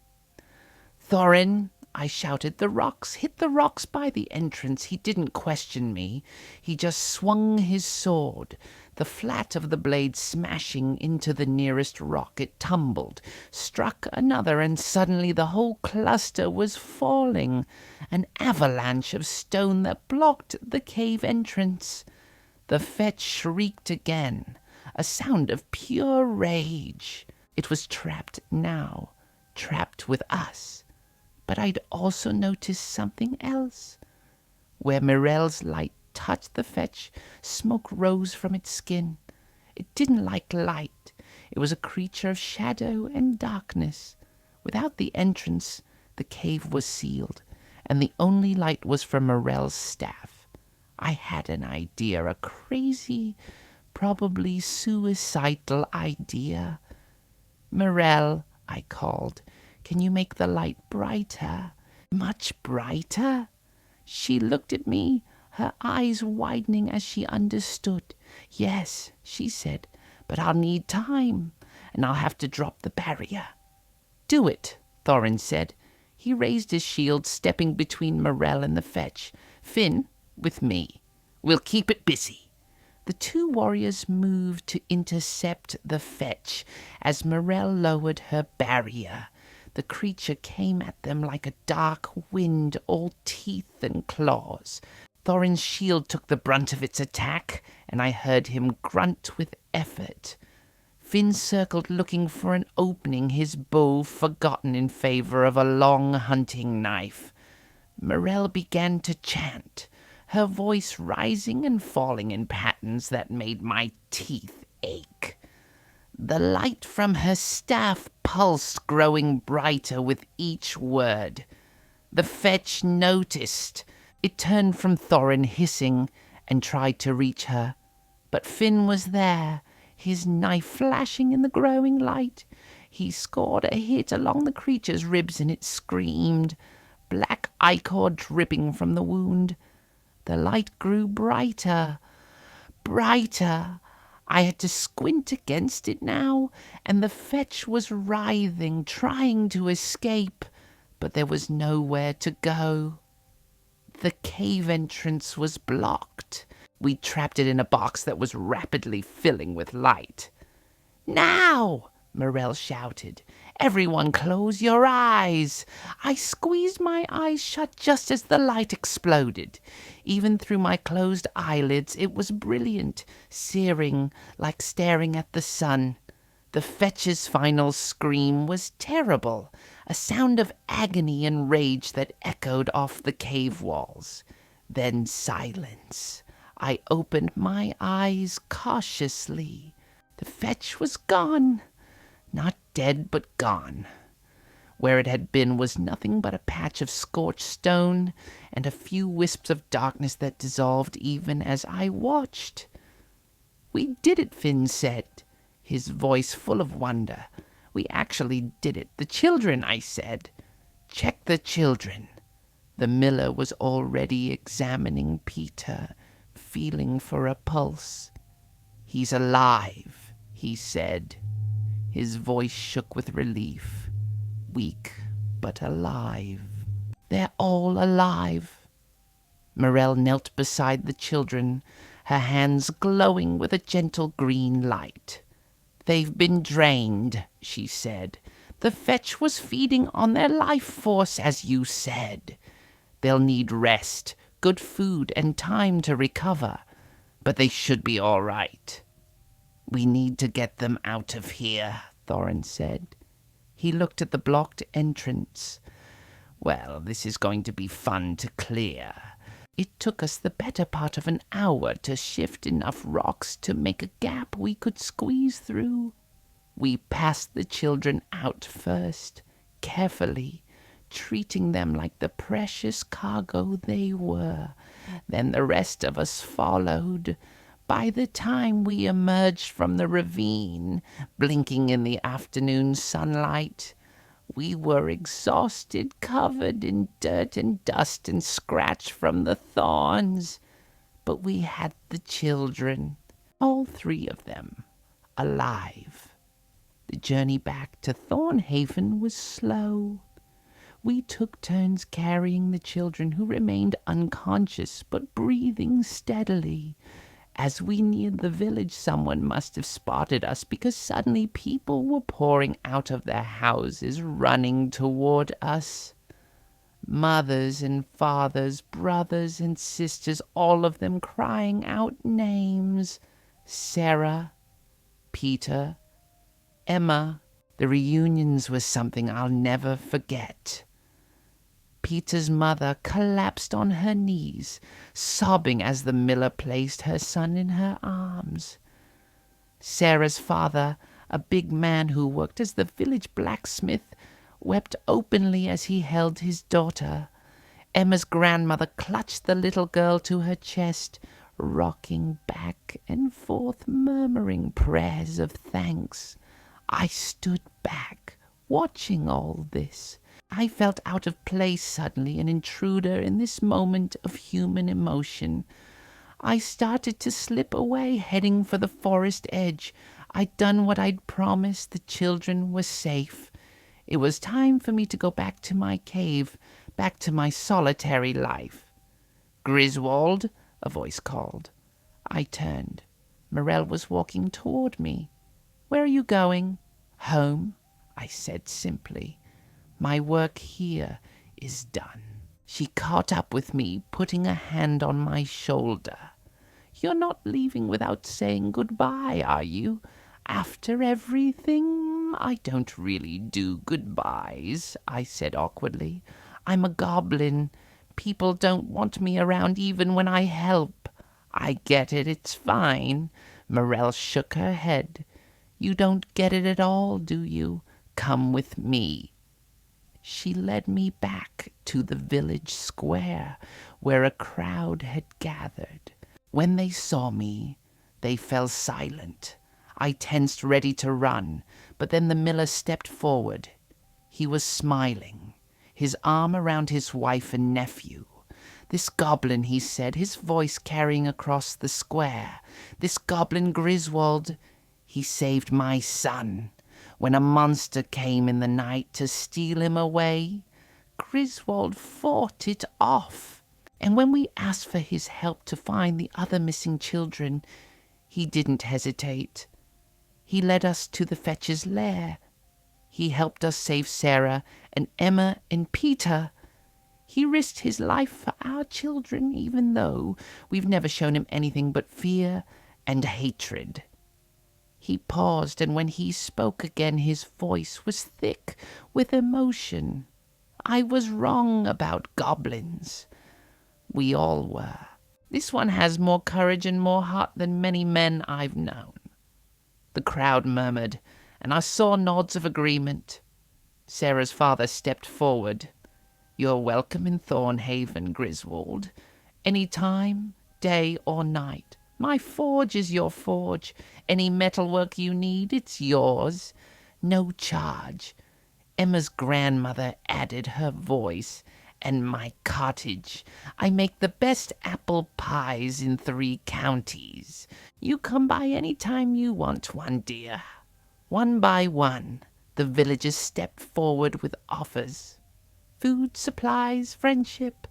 "Thorin!" I shouted. Hit the rocks by the entrance." He didn't question me. He just swung his sword, the flat of the blade smashing into the nearest rock. It tumbled, struck another, and suddenly the whole cluster was falling, an avalanche of stone that blocked the cave entrance. The fetch shrieked again, a sound of pure rage. It was trapped now, trapped with us. But I'd also noticed something else. Where Morel's light touched the fetch, smoke rose from its skin. It didn't like light. It was a creature of shadow and darkness. Without the entrance, the cave was sealed, and the only light was from Morel's staff. I had an idea, a crazy, probably suicidal idea. "Morel," I called, "can you make the light brighter? Much brighter?" She looked at me, her eyes widening as she understood. "Yes," she said, "but I'll need time, and I'll have to drop the barrier." "Do it," Thorin said. He raised his shield, stepping between Morel and the fetch. "Finn, with me. We'll keep it busy." The 2 warriors moved to intercept the fetch as Morel lowered her barrier. The creature came at them like a dark wind, all teeth and claws. Thorin's shield took the brunt of its attack, and I heard him grunt with effort. Finn circled, looking for an opening, his bow forgotten in favor of a long hunting knife. Morel began to chant, her voice rising and falling in patterns that made my teeth ache. The light from her staff pulsed, growing brighter with each word. The fetch noticed. It turned from Thorin hissing and tried to reach her. But Finn was there, his knife flashing in the growing light. He scored a hit along the creature's ribs and it screamed, black ichor dripping from the wound. The light grew brighter, brighter. I had to squint against it now, and the fetch was writhing, trying to escape, but there was nowhere to go. The cave entrance was blocked. We trapped it in a box that was rapidly filling with light. "Now!" Morel shouted. "Everyone close your eyes!" I squeezed my eyes shut just as the light exploded. Even through my closed eyelids it was brilliant, searing, like staring at the sun. The fetch's final scream was terrible, a sound of agony and rage that echoed off the cave walls. Then silence. I opened my eyes cautiously. The fetch was gone. Not dead, but gone. Where it had been was nothing but a patch of scorched stone and a few wisps of darkness that dissolved even as I watched. "We did it," Finn said, his voice full of wonder. "We actually did it. The children," I said. "Check the children." The miller was already examining Peter, feeling for a pulse. "He's alive," he said. His voice shook with relief. "Weak, but alive. They're all alive." Morel knelt beside the children, her hands glowing with a gentle green light. "They've been drained," she said. "The fetch was feeding on their life force, as you said. They'll need rest, good food, and time to recover. But they should be all right." "We need to get them out of here," Thorin said. He looked at the blocked entrance. "Well, this is going to be fun to clear. It took us the better part of an hour to shift enough rocks to make a gap we could squeeze through. We passed the children out first, carefully, treating them like the precious cargo they were. Then the rest of us followed. By the time we emerged from the ravine, blinking in the afternoon sunlight, we were exhausted, covered in dirt and dust and scratch from the thorns. But we had the children, all three of them, alive. The journey back to Thornhaven was slow. We took turns carrying the children, who remained unconscious but breathing steadily. As we neared the village, someone must have spotted us, because suddenly people were pouring out of their houses, running toward us. Mothers and fathers, brothers and sisters, all of them crying out names. Sarah, Peter, Emma. The reunions were something I'll never forget. Peter's mother collapsed on her knees, sobbing as the miller placed her son in her arms. Sarah's father, a big man who worked as the village blacksmith, wept openly as he held his daughter. Emma's grandmother clutched the little girl to her chest, rocking back and forth, murmuring prayers of thanks. I stood back, watching all this. I felt out of place suddenly, an intruder in this moment of human emotion. I started to slip away, heading for the forest edge. I'd done what I'd promised. The children were safe. It was time for me to go back to my cave, back to my solitary life. "Griswold," a voice called. I turned. Morel was walking toward me. "Where are you going?" "Home," I said simply. "My work here is done." She caught up with me, putting a hand on my shoulder. "You're not leaving without saying goodbye, are you? After everything?" "I don't really do goodbyes," I said awkwardly. "I'm a goblin. People don't want me around even when I help. I get it, it's fine. Morel shook her head. You don't get it at all, do you? Come with me. She led me back to the village square, where a crowd had gathered. When they saw me, they fell silent. I tensed, ready to run, but then the miller stepped forward. He was smiling, his arm around his wife and nephew. This goblin, he said, his voice carrying across the square. This goblin Griswold, he saved my son. When a monster came in the night to steal him away, Griswold fought it off. And when we asked for his help to find the other missing children, he didn't hesitate. He led us to the Fetcher's lair. He helped us save Sarah and Emma and Peter. He risked his life for our children, even though we've never shown him anything but fear and hatred. He paused, and when he spoke again, his voice was thick with emotion. I was wrong about goblins. We all were. This one has more courage and more heart than many men I've known. The crowd murmured, and I saw nods of agreement. Sarah's father stepped forward. You're welcome in Thornhaven, Griswold. Any time, day or night. My forge is your forge. Any metalwork you need, it's yours. No charge. Emma's grandmother added her voice. And my cottage. I make the best apple pies in 3 counties. You come by any time you want one, dear. One by one, the villagers stepped forward with offers. Food, supplies, friendship.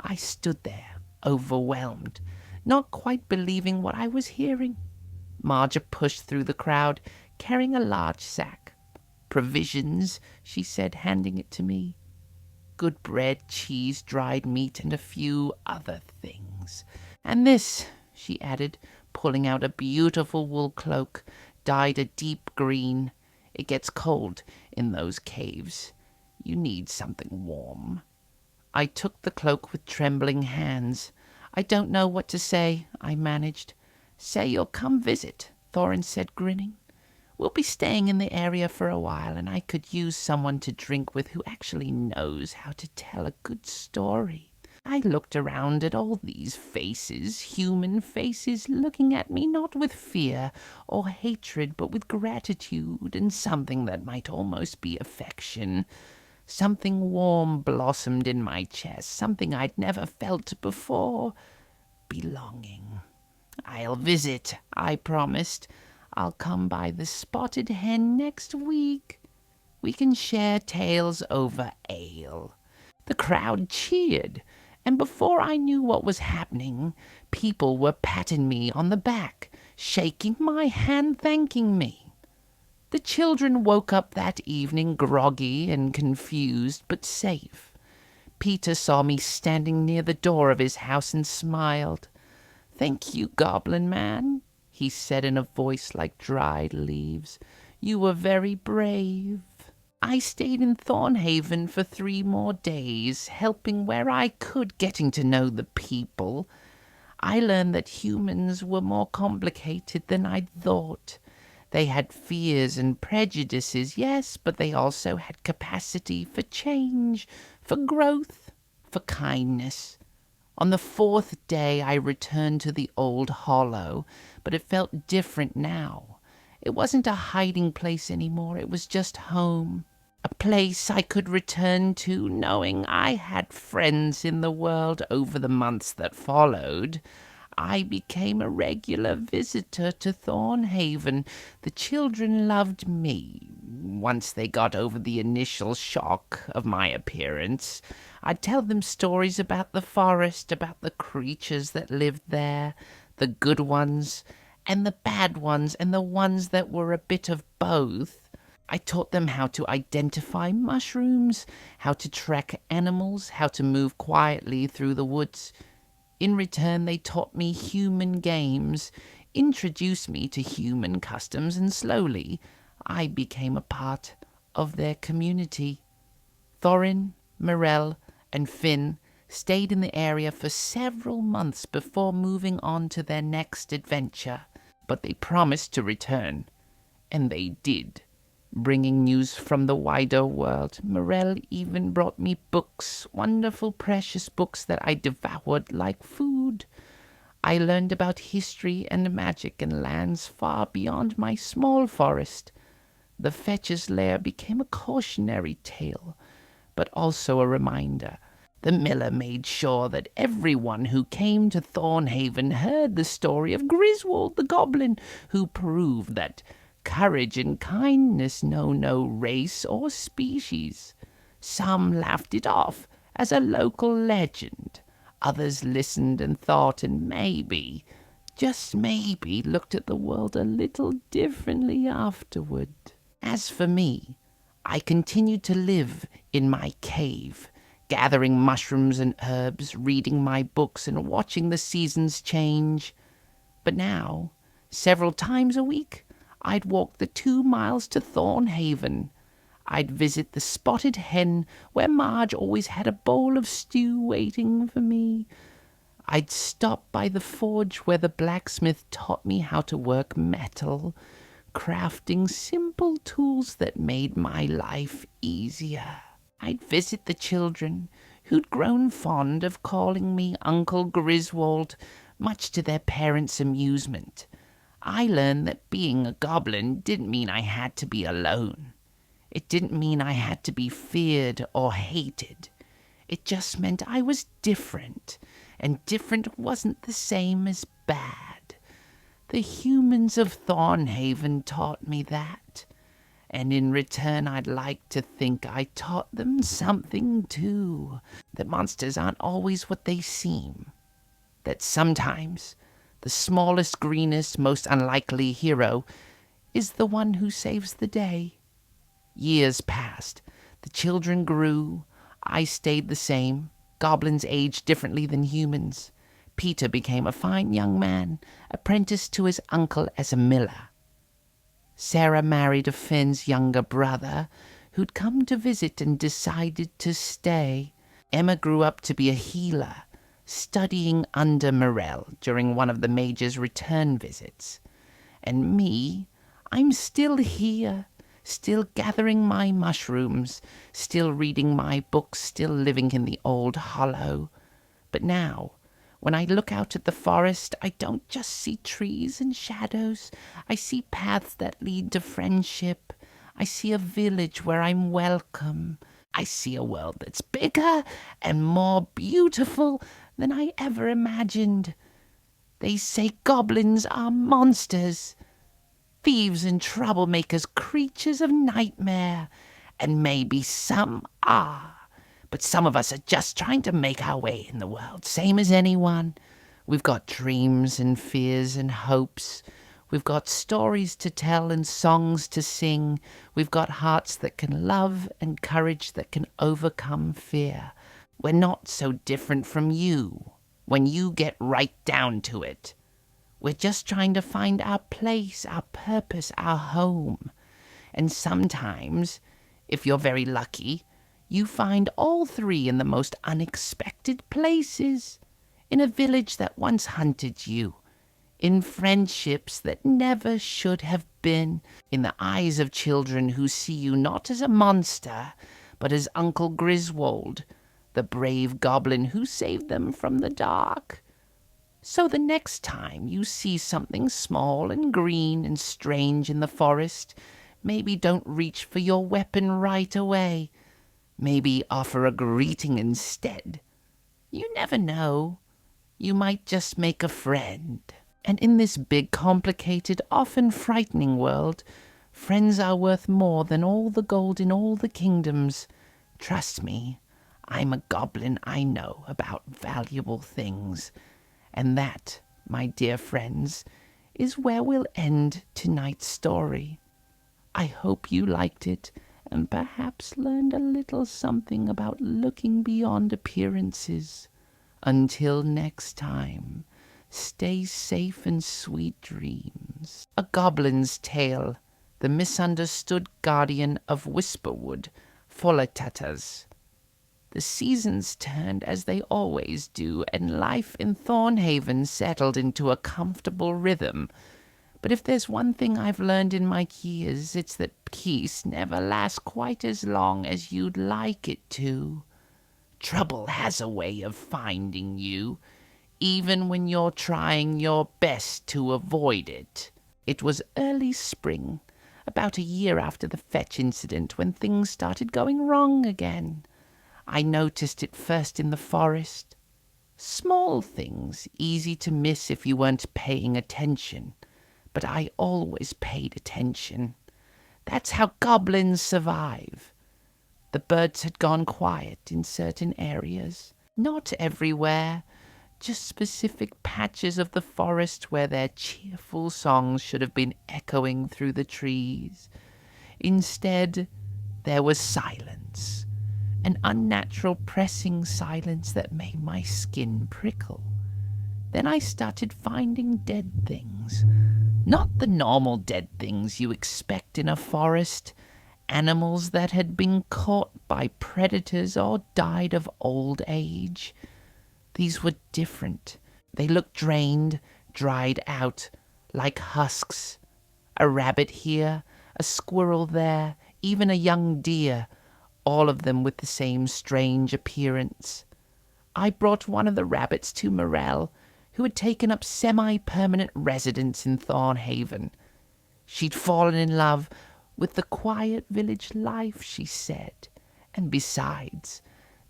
I stood there, overwhelmed, not quite believing what I was hearing. Marja pushed through the crowd, carrying a large sack. Provisions, she said, handing it to me. Good bread, cheese, dried meat, and a few other things. And this, she added, pulling out a beautiful wool cloak, dyed a deep green. It gets cold in those caves. You need something warm. I took the cloak with trembling hands. I don't know what to say, I managed. Say you'll come visit, Thorin said, grinning. We'll be staying in the area for a while, and I could use someone to drink with who actually knows how to tell a good story. I looked around at all these faces, human faces, looking at me not with fear or hatred, but with gratitude and something that might almost be affection. Something warm blossomed in my chest, something I'd never felt before. Belonging. I'll visit, I promised. I'll come by the Spotted Hen next week. We can share tales over ale. The crowd cheered, and before I knew what was happening, people were patting me on the back, shaking my hand, thanking me. The children woke up that evening groggy and confused, but safe. Peter saw me standing near the door of his house and smiled. Thank you, Goblin Man, he said in a voice like dried leaves. You were very brave. I stayed in Thornhaven for 3 more days, helping where I could, getting to know the people. I learned that humans were more complicated than I'd thought. They had fears and prejudices, yes, but they also had capacity for change, for growth, for kindness. On the 4th day I returned to the old hollow, but it felt different now. It wasn't a hiding place anymore, it was just home. A place I could return to knowing I had friends in the world. Over the months that followed, I became a regular visitor to Thornhaven. The children loved me. Once they got over the initial shock of my appearance, I'd tell them stories about the forest, about the creatures that lived there, the good ones and the bad ones, and the ones that were a bit of both. I taught them how to identify mushrooms, how to track animals, how to move quietly through the woods. In return, they taught me human games, introduced me to human customs, and slowly I became a part of their community. Thorin, Morel, and Finn stayed in the area for several months before moving on to their next adventure. But they promised to return, and they did, bringing news from the wider world. Morel even brought me books, wonderful, precious books that I devoured like food. I learned about history and magic in lands far beyond my small forest. The Fetcher's Lair became a cautionary tale, but also a reminder. The miller made sure that everyone who came to Thornhaven heard the story of Griswold the Goblin, who proved that courage and kindness know no race or species. Some laughed it off as a local legend. Others listened and thought, and maybe, just maybe, looked at the world a little differently afterward. As for me, I continued to live in my cave, gathering mushrooms and herbs, reading my books, and watching the seasons change. But now, several times a week, I'd walk the 2 miles to Thornhaven. I'd visit the Spotted Hen, where Marge always had a bowl of stew waiting for me. I'd stop by the forge where the blacksmith taught me how to work metal, crafting simple tools that made my life easier. I'd visit the children, who'd grown fond of calling me Uncle Griswold, much to their parents' amusement. I learned that being a goblin didn't mean I had to be alone. It didn't mean I had to be feared or hated. It just meant I was different, and different wasn't the same as bad. The humans of Thornhaven taught me that, and in return I'd like to think I taught them something too. That monsters aren't always what they seem. That sometimes the smallest, greenest, most unlikely hero is the one who saves the day. Years passed. The children grew. I stayed the same. Goblins aged differently than humans. Peter became a fine young man, apprenticed to his uncle as a miller. Sarah married a Finn's younger brother, who'd come to visit and decided to stay. Emma grew up to be a healer, studying under Morel during one of the Major's return visits. And me, I'm still here, still gathering my mushrooms, still reading my books, still living in the old hollow. But now, when I look out at the forest, I don't just see trees and shadows. I see paths that lead to friendship. I see a village where I'm welcome. I see a world that's bigger and more beautiful than I ever imagined. They say goblins are monsters, thieves and troublemakers, creatures of nightmare, and maybe some are. But some of us are just trying to make our way in the world, same as anyone. We've got dreams and fears and hopes. We've got stories to tell and songs to sing. We've got hearts that can love and courage that can overcome fear. We're not so different from you when you get right down to it. We're just trying to find our place, our purpose, our home. And sometimes, if you're very lucky, you find all three in the most unexpected places. In a village that once hunted you. In friendships that never should have been. In the eyes of children who see you not as a monster, but as Uncle Griswold, the brave goblin who saved them from the dark. So the next time you see something small and green and strange in the forest, maybe don't reach for your weapon right away. Maybe offer a greeting instead. You never know. You might just make a friend. And in this big, complicated, often frightening world, friends are worth more than all the gold in all the kingdoms. Trust me, I'm a goblin. I know about valuable things. And that, my dear friends, is where we'll end tonight's story. I hope you liked it, and perhaps learned a little something about looking beyond appearances. Until next time, stay safe and sweet dreams. A Goblin's Tale, the misunderstood guardian of Whisperwood, Forest. The seasons turned as they always do, and life in Thornhaven settled into a comfortable rhythm. But if there's one thing I've learned in my years, it's that peace never lasts quite as long as you'd like it to. Trouble has a way of finding you, even when you're trying your best to avoid it. It was early spring, about a year after the fetch incident, when things started going wrong again. I noticed it first in the forest. Small things, easy to miss if you weren't paying attention. But I always paid attention. That's how goblins survive. The birds had gone quiet in certain areas. Not everywhere, just specific patches of the forest where their cheerful songs should have been echoing through the trees. Instead, there was silence. An unnatural pressing silence that made my skin prickle. Then I started finding dead things. Not the normal dead things you expect in a forest. Animals that had been caught by predators or died of old age. These were different. They looked drained, dried out, like husks. A rabbit here, a squirrel there, even a young deer, all of them with the same strange appearance. I brought one of the rabbits to Morel, who had taken up semi-permanent residence in Thornhaven. She'd fallen in love with the quiet village life, she said, and besides,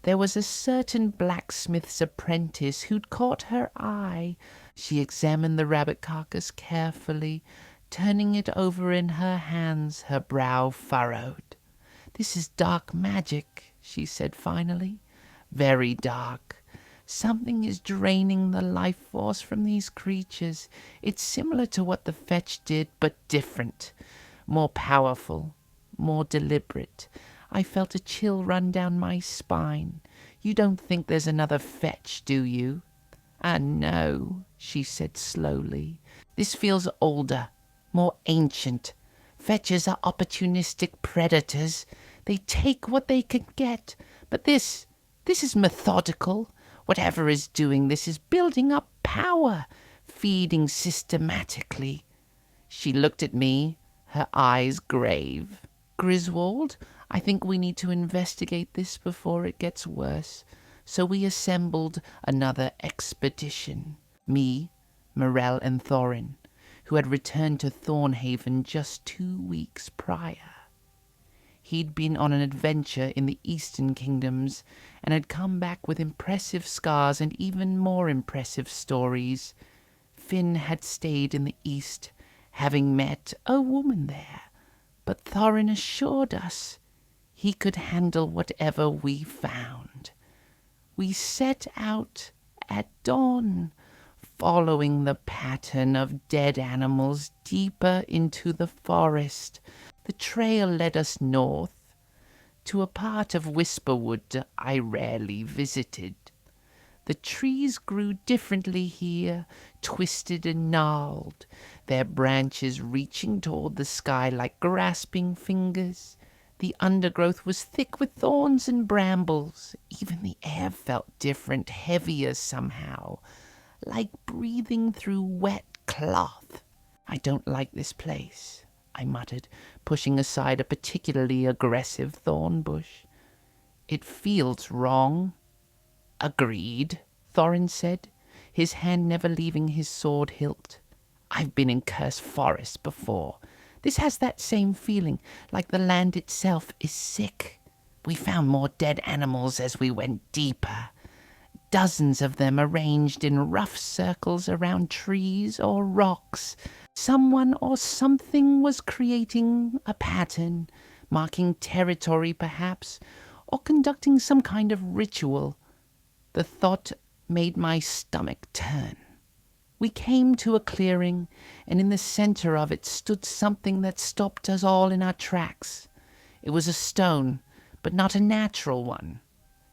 there was a certain blacksmith's apprentice who'd caught her eye. She examined the rabbit carcass carefully, turning it over in her hands, her brow furrowed. "This is dark magic," she said finally. "Very dark. Something is draining the life force from these creatures. It's similar to what the fetch did, but different. More powerful, more deliberate. I felt a chill run down my spine. You don't think there's another fetch, do you?" "Ah, no," she said slowly. "This feels older, more ancient. Fetches are opportunistic predators. They take what they can get. But this is methodical. Whatever is doing this is building up power, feeding systematically." She looked at me, her eyes grave. "Griswold, I think we need to investigate this before it gets worse." So we assembled another expedition. Me, Morel, and Thorin, who had returned to Thornhaven just 2 weeks prior. He'd been on an adventure in the Eastern Kingdoms and had come back with impressive scars and even more impressive stories. Finn had stayed in the East, having met a woman there, but Thorin assured us he could handle whatever we found. We set out at dawn, following the pattern of dead animals deeper into the forest. The trail led us north, to a part of Whisperwood I rarely visited. The trees grew differently here, twisted and gnarled, their branches reaching toward the sky like grasping fingers. The undergrowth was thick with thorns and brambles. Even the air felt different, heavier somehow, like breathing through wet cloth. "I don't like this place," I muttered, pushing aside a particularly aggressive thorn bush. "It feels wrong." "Agreed," Thorin said, his hand never leaving his sword hilt. "I've been in Cursed Forest before. This has that same feeling, like the land itself is sick. We found more dead animals as we went deeper. Dozens of them arranged in rough circles around trees or rocks. Someone or something was creating a pattern, marking territory perhaps, or conducting some kind of ritual. The thought made my stomach turn. We came to a clearing, and in the center of it stood something that stopped us all in our tracks. It was a stone, but not a natural one.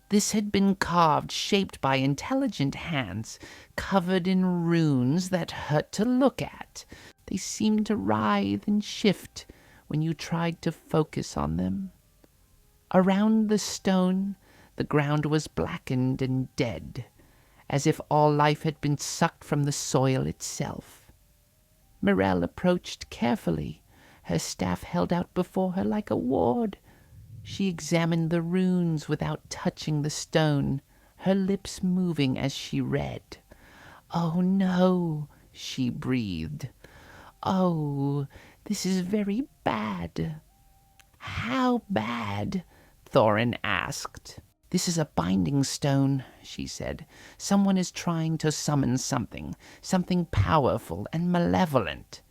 This had been carved, shaped by intelligent hands, covered in runes that hurt to look at. They seemed to writhe and shift when you tried to focus on them. Around the stone, The ground was blackened and dead, as if all life had been sucked from the soil itself. Morel approached carefully, her staff held out before her like a ward. She examined the runes without touching the stone, her lips moving as she read. "Oh no," she breathed. "Oh, this is very bad." "How bad?" Thorin asked. "This is a binding stone," she said. "Someone is trying to summon something powerful and malevolent.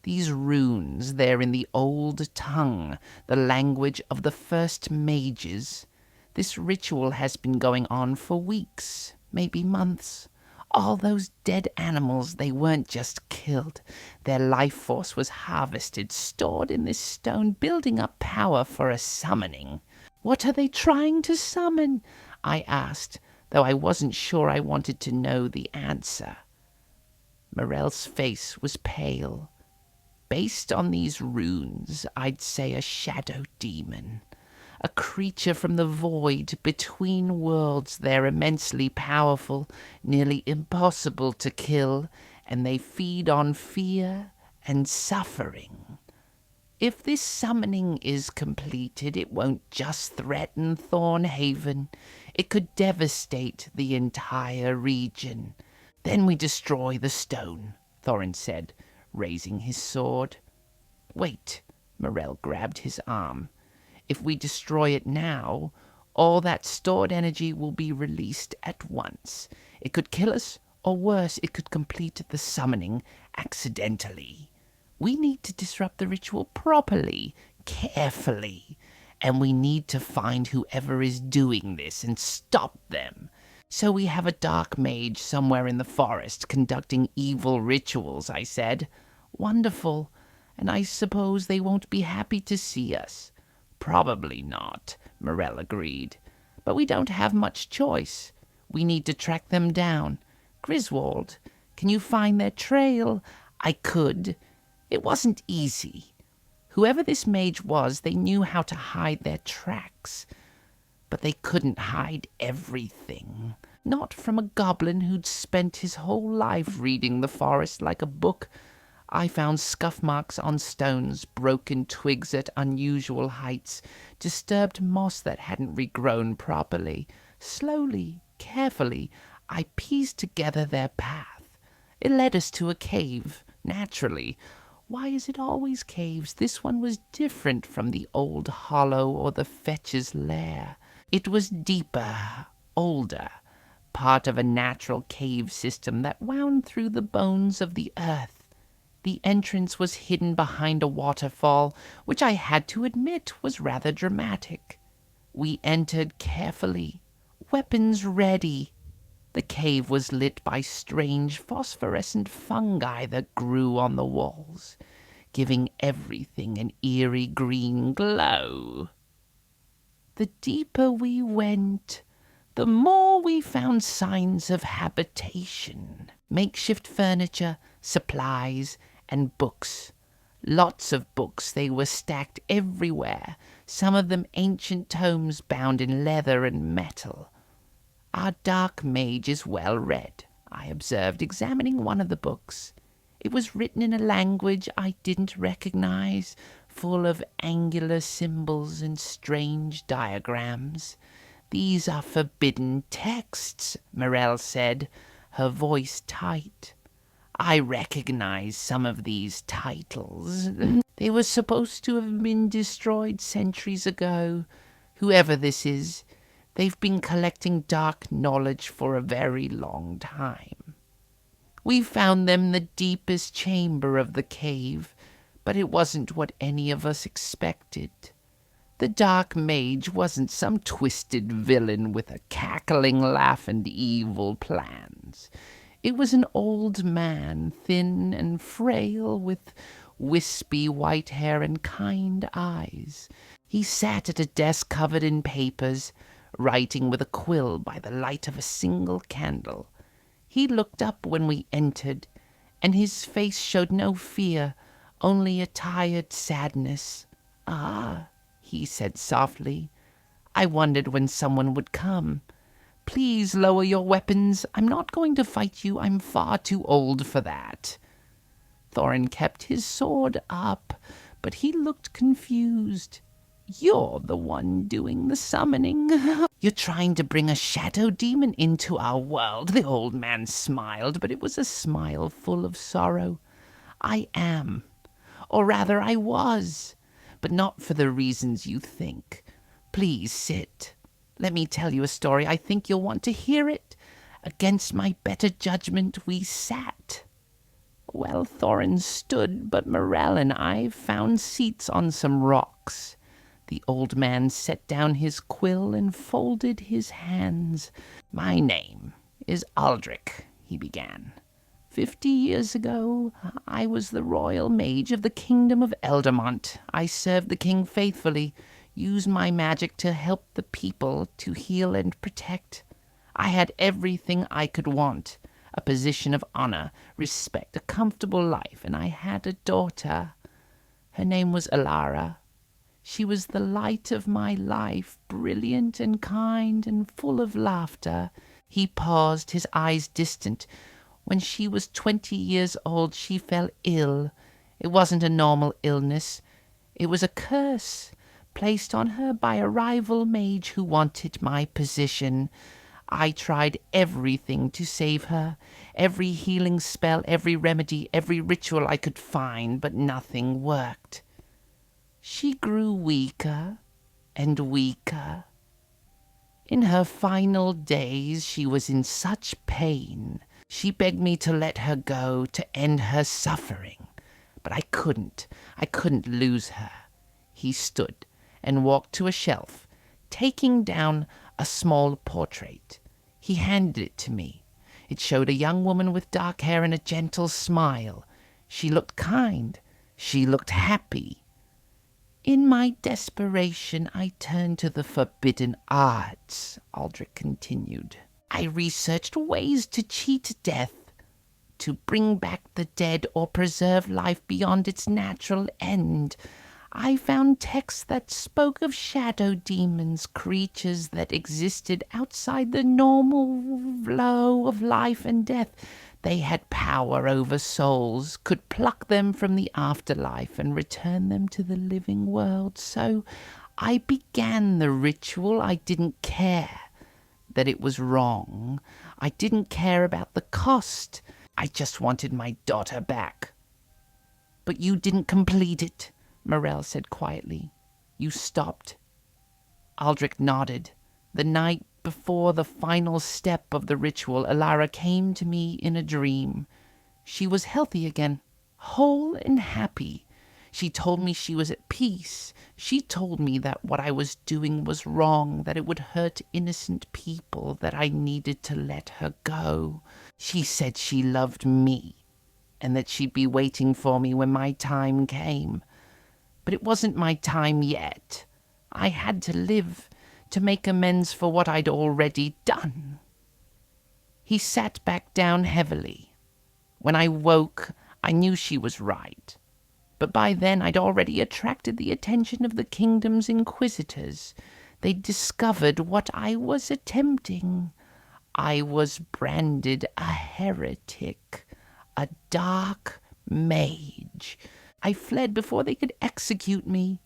These runes, they're in the old tongue, the language of the first mages. This ritual has been going on for weeks, maybe months. All those dead animals, they weren't just killed. Their life force was harvested, stored in this stone, building up power for a summoning." "What are they trying to summon?" I asked, though I wasn't sure I wanted to know the answer. Morel's face was pale. "Based on these runes, I'd say a shadow demon. A creature from the void, between worlds. They're immensely powerful, nearly impossible to kill, and they feed on fear and suffering. If this summoning is completed, it won't just threaten Thornhaven. It could devastate the entire region. Then we destroy the stone," Thorin said, raising his sword. "Wait," Morel grabbed his arm. "If we destroy it now, all that stored energy will be released at once. It could kill us, or worse, it could complete the summoning accidentally. We need to disrupt the ritual properly, carefully, and we need to find whoever is doing this and stop them. So we have a dark mage somewhere in the forest conducting evil rituals," I said. "Wonderful. And I suppose they won't be happy to see us." "Probably not," Morel agreed. "But we don't have much choice. We need to track them down. Griswold, can you find their trail?" I could. It wasn't easy. Whoever this mage was, they knew how to hide their tracks. But they couldn't hide everything. Not from a goblin who'd spent his whole life reading the forest like a book. I found scuff marks on stones, broken twigs at unusual heights, disturbed moss that hadn't regrown properly. Slowly, carefully, I pieced together their path. It led us to a cave, naturally. Why is it always caves? This one was different from the old hollow or the fetch's lair. It was deeper, older, part of a natural cave system that wound through the bones of the earth. The entrance was hidden behind a waterfall, which I had to admit was rather dramatic. We entered carefully, weapons ready. The cave was lit by strange phosphorescent fungi that grew on the walls, giving everything an eerie green glow. The deeper we went, the more we found signs of habitation. Makeshift furniture, supplies, and books. Lots of books. They were stacked everywhere, some of them ancient tomes bound in leather and metal. "Our dark mage is well read," I observed, examining one of the books. It was written in a language I didn't recognize, full of angular symbols and strange diagrams. "These are forbidden texts," Morel said, her voice tight. "I recognize some of these titles. They were supposed to have been destroyed centuries ago. Whoever this is, they've been collecting dark knowledge for a very long time. We found them in the deepest chamber of the cave, but it wasn't what any of us expected. The dark mage wasn't some twisted villain with a cackling laugh and evil plans. It was an old man, thin and frail, with wispy white hair and kind eyes. He sat at a desk covered in papers, writing with a quill by the light of a single candle. He looked up when we entered, and his face showed no fear, only a tired sadness. "Ah," he said softly, I wondered when someone would come. Please lower your weapons. I'm not going to fight you. I'm far too old for that. Thorin kept his sword up, but he looked confused. You're the one doing the summoning. You're trying to bring a shadow demon into our world. The old man smiled, but it was a smile full of sorrow. I am. Or rather, I was. But not for the reasons you think. Please sit. Let me tell you a story. I think you'll want to hear it. Against my better judgment, we sat. Well, Thorin stood, but Morel and I found seats on some rocks. The old man set down his quill and folded his hands. My name is Aldrich, he began. 50 years ago, I was the royal mage of the kingdom of Eldermont. I served the king faithfully, used my magic to help the people, to heal and protect. I had everything I could want. A position of honor, respect, a comfortable life, and I had a daughter. Her name was Alara. She was the light of my life, brilliant and kind and full of laughter. He paused, his eyes distant. When she was 20 years old, she fell ill. It wasn't a normal illness. It was a curse, placed on her by a rival mage who wanted my position. I tried everything to save her, every healing spell, every remedy, every ritual I could find, but nothing worked. She grew weaker and weaker. In her final days, she was in such pain. She begged me to let her go, to end her suffering. But I couldn't. I couldn't lose her. He stood and walked to a shelf, taking down a small portrait. He handed it to me. It showed a young woman with dark hair and a gentle smile. She looked kind. She looked happy. In my desperation, I turned to the forbidden arts, Aldrich continued. I researched ways to cheat death, to bring back the dead or preserve life beyond its natural end. I found texts that spoke of shadow demons, creatures that existed outside the normal flow of life and death. They had power over souls, could pluck them from the afterlife and return them to the living world. So I began the ritual. I didn't care that it was wrong. I didn't care about the cost. I just wanted my daughter back. But you didn't complete it, Morel said quietly. You stopped. Aldrich nodded. The night before the final step of the ritual, Alara came to me in a dream. She was healthy again, whole and happy. She told me she was at peace. She told me that what I was doing was wrong, that it would hurt innocent people, that I needed to let her go. She said she loved me, and that she'd be waiting for me when my time came. But it wasn't my time yet. I had to live, to make amends for what I'd already done. He sat back down heavily. When I woke, I knew she was right. But by then I'd already attracted the attention of the kingdom's inquisitors. They'd discovered what I was attempting. I was branded a heretic, a dark mage. I fled before they could execute me.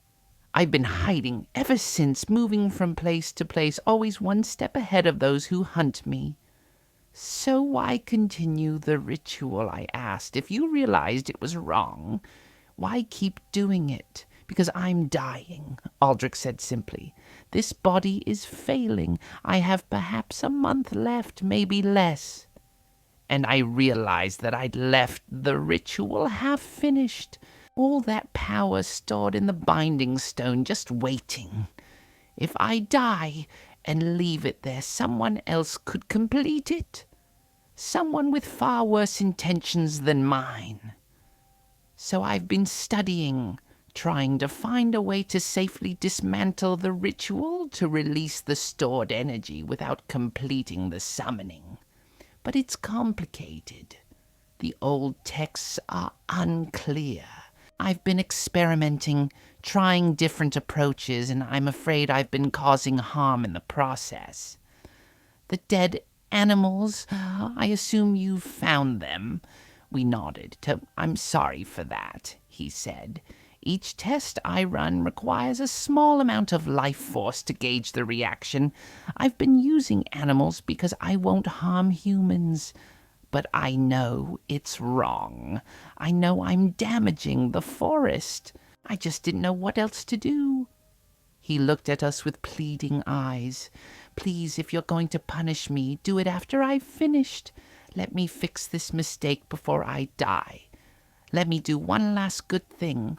I've been hiding ever since, moving from place to place, always one step ahead of those who hunt me. So why continue the ritual, I asked. If you realized it was wrong, why keep doing it? Because I'm dying, Aldrich said simply. This body is failing. I have perhaps a month left, maybe less. And I realized that I'd left the ritual half finished. All that power stored in the binding stone, just waiting. If I die and leave it there, someone else could complete it. Someone with far worse intentions than mine. So I've been studying, trying to find a way to safely dismantle the ritual, to release the stored energy without completing the summoning. But it's complicated. The old texts are unclear. I've been experimenting, trying different approaches, and I'm afraid I've been causing harm in the process. The dead animals, I assume you've found them. We nodded. I'm sorry for that, he said. Each test I run requires a small amount of life force to gauge the reaction. I've been using animals because I won't harm humans. But I know it's wrong. I know I'm damaging the forest. I just didn't know what else to do. He looked at us with pleading eyes. Please, if you're going to punish me, do it after I've finished. Let me fix this mistake before I die. Let me do one last good thing.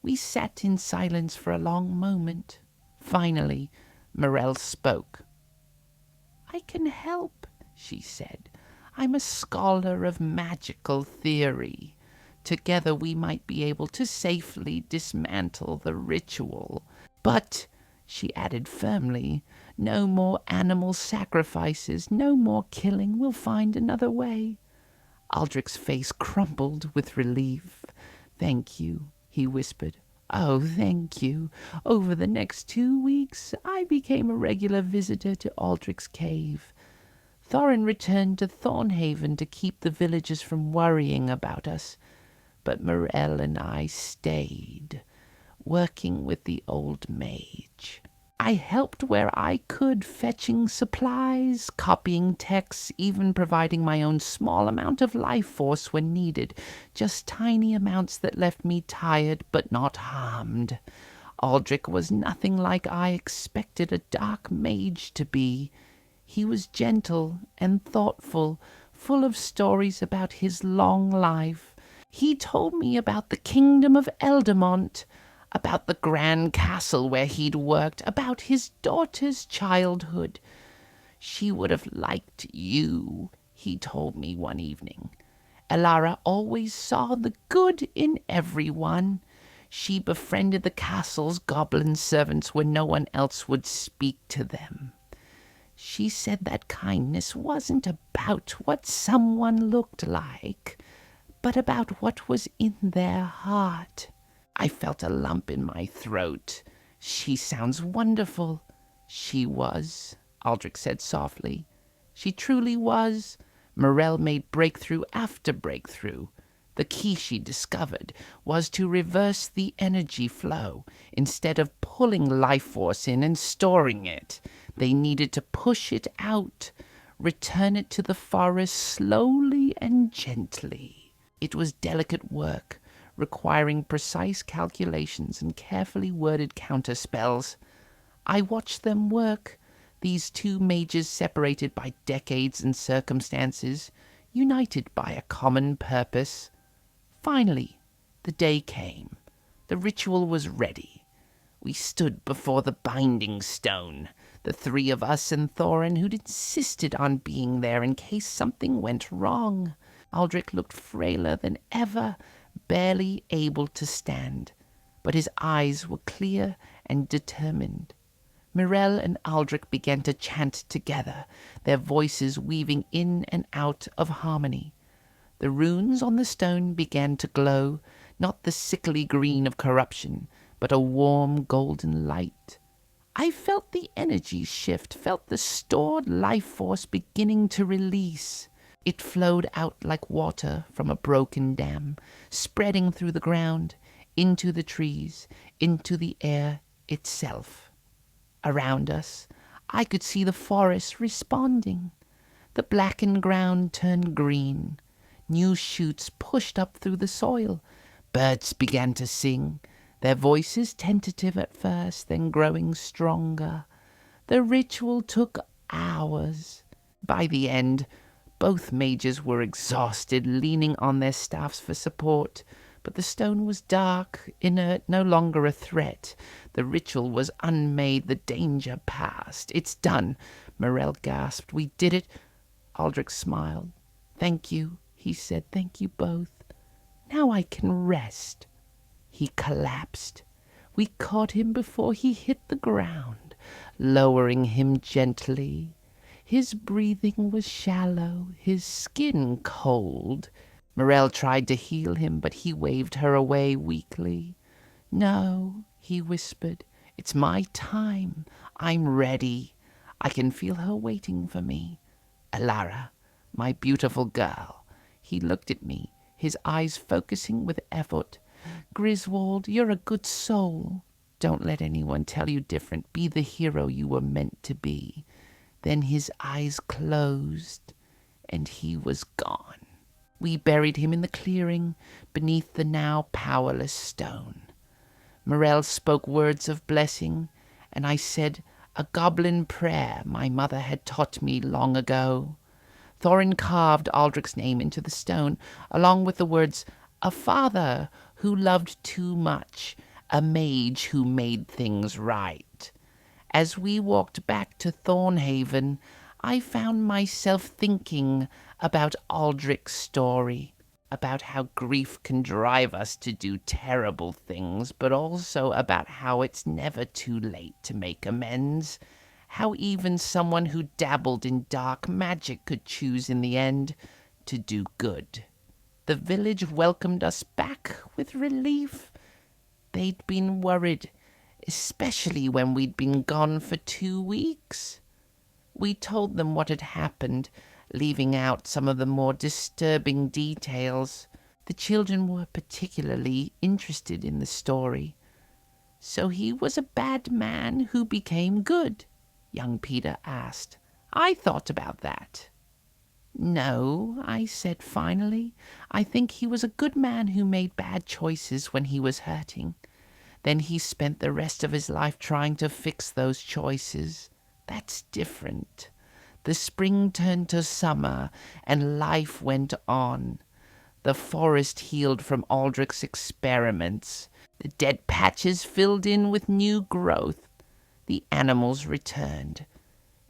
We sat in silence for a long moment. Finally, Morel spoke. I can help, she said. I'm a scholar of magical theory. Together we might be able to safely dismantle the ritual. But, she added firmly, no more animal sacrifices, no more killing. We'll find another way. Aldrich's face crumpled with relief. Thank you, he whispered. Oh, thank you. Over the next 2 weeks, I became a regular visitor to Aldrich's cave. Thorin returned to Thornhaven to keep the villagers from worrying about us, but Morel and I stayed, working with the old mage. I helped where I could, fetching supplies, copying texts, even providing my own small amount of life force when needed, just tiny amounts that left me tired but not harmed. Aldrich was nothing like I expected a dark mage to be. He was gentle and thoughtful, full of stories about his long life. He told me about the kingdom of Eldamont, about the grand castle where he'd worked, about his daughter's childhood. She would have liked you, he told me one evening. Elara always saw the good in everyone. She befriended the castle's goblin servants when no one else would speak to them. She said that kindness wasn't about what someone looked like, but about what was in their heart. I felt a lump in my throat. She sounds wonderful. She was, Aldrich said softly. She truly was. Morel made breakthrough after breakthrough. The key she discovered was to reverse the energy flow. Instead of pulling life force in and storing it, they needed to push it out, return it to the forest slowly and gently. It was delicate work, requiring precise calculations and carefully worded counterspells. I watched them work, these two mages separated by decades and circumstances, united by a common purpose. Finally, the day came. The ritual was ready. We stood before the binding stone, the three of us and Thorin, who'd insisted on being there in case something went wrong. Aldrich looked frailer than ever, barely able to stand, but his eyes were clear and determined. Morel and Aldrich began to chant together, their voices weaving in and out of harmony. The runes on the stone began to glow, not the sickly green of corruption, but a warm golden light. I felt the energy shift, felt the stored life force beginning to release. It flowed out like water from a broken dam, spreading through the ground, into the trees, into the air itself. Around us, I could see the forest responding. The blackened ground turned green. New shoots pushed up through the soil. Birds began to sing, their voices tentative at first, then growing stronger. The ritual took hours. By the end, both mages were exhausted, leaning on their staffs for support. But the stone was dark, inert, no longer a threat. The ritual was unmade, the danger past. It's done, Morel gasped. We did it. Aldrich smiled. Thank you, he said. Thank you both. Now I can rest. He collapsed. We caught him before he hit the ground, lowering him gently. His breathing was shallow, his skin cold. Morel tried to heal him, but he waved her away weakly. "No," he whispered. "It's my time. I'm ready. I can feel her waiting for me. Alara, my beautiful girl." He looked at me, his eyes focusing with effort. "Griswold, you're a good soul. Don't let anyone tell you different. Be the hero you were meant to be." Then his eyes closed, and he was gone. We buried him in the clearing beneath the now powerless stone. Morel spoke words of blessing, and I said a goblin prayer my mother had taught me long ago. Thorin carved Aldrich's name into the stone, along with the words, "A father who loved too much, a mage who made things right." As we walked back to Thornhaven, I found myself thinking about Aldrich's story, about how grief can drive us to do terrible things, but also about how it's never too late to make amends, how even someone who dabbled in dark magic could choose in the end to do good. The village welcomed us back with relief. They'd been worried, especially when we'd been gone for 2 weeks. We told them what had happened, leaving out some of the more disturbing details. The children were particularly interested in the story. "So he was a bad man who became good?" young Peter asked. I thought about that. "No," I said finally. "I think he was a good man who made bad choices when he was hurting. Then he spent the rest of his life trying to fix those choices. That's different. The spring turned to summer, and life went on. The forest healed from Aldrich's experiments. The dead patches filled in with new growth. The animals returned.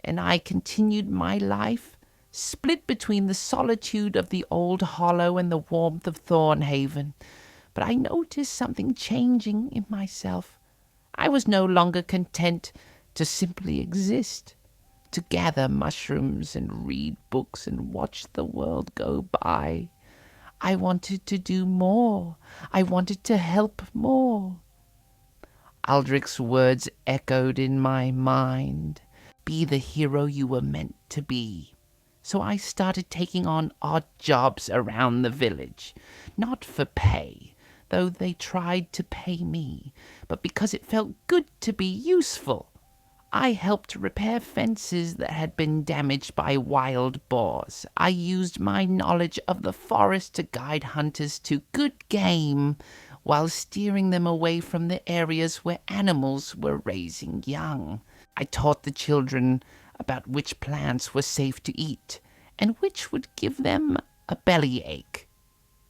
And I continued my life, split between the solitude of the old hollow and the warmth of Thornhaven. But I noticed something changing in myself. I was no longer content to simply exist, to gather mushrooms and read books and watch the world go by. I wanted to do more. I wanted to help more." Aldrich's words echoed in my mind. Be the hero you were meant to be. So I started taking on odd jobs around the village, not for pay, though they tried to pay me, but because it felt good to be useful. I helped repair fences that had been damaged by wild boars. I used my knowledge of the forest to guide hunters to good game, while steering them away from the areas where animals were raising young. I taught the children about which plants were safe to eat, and which would give them a bellyache.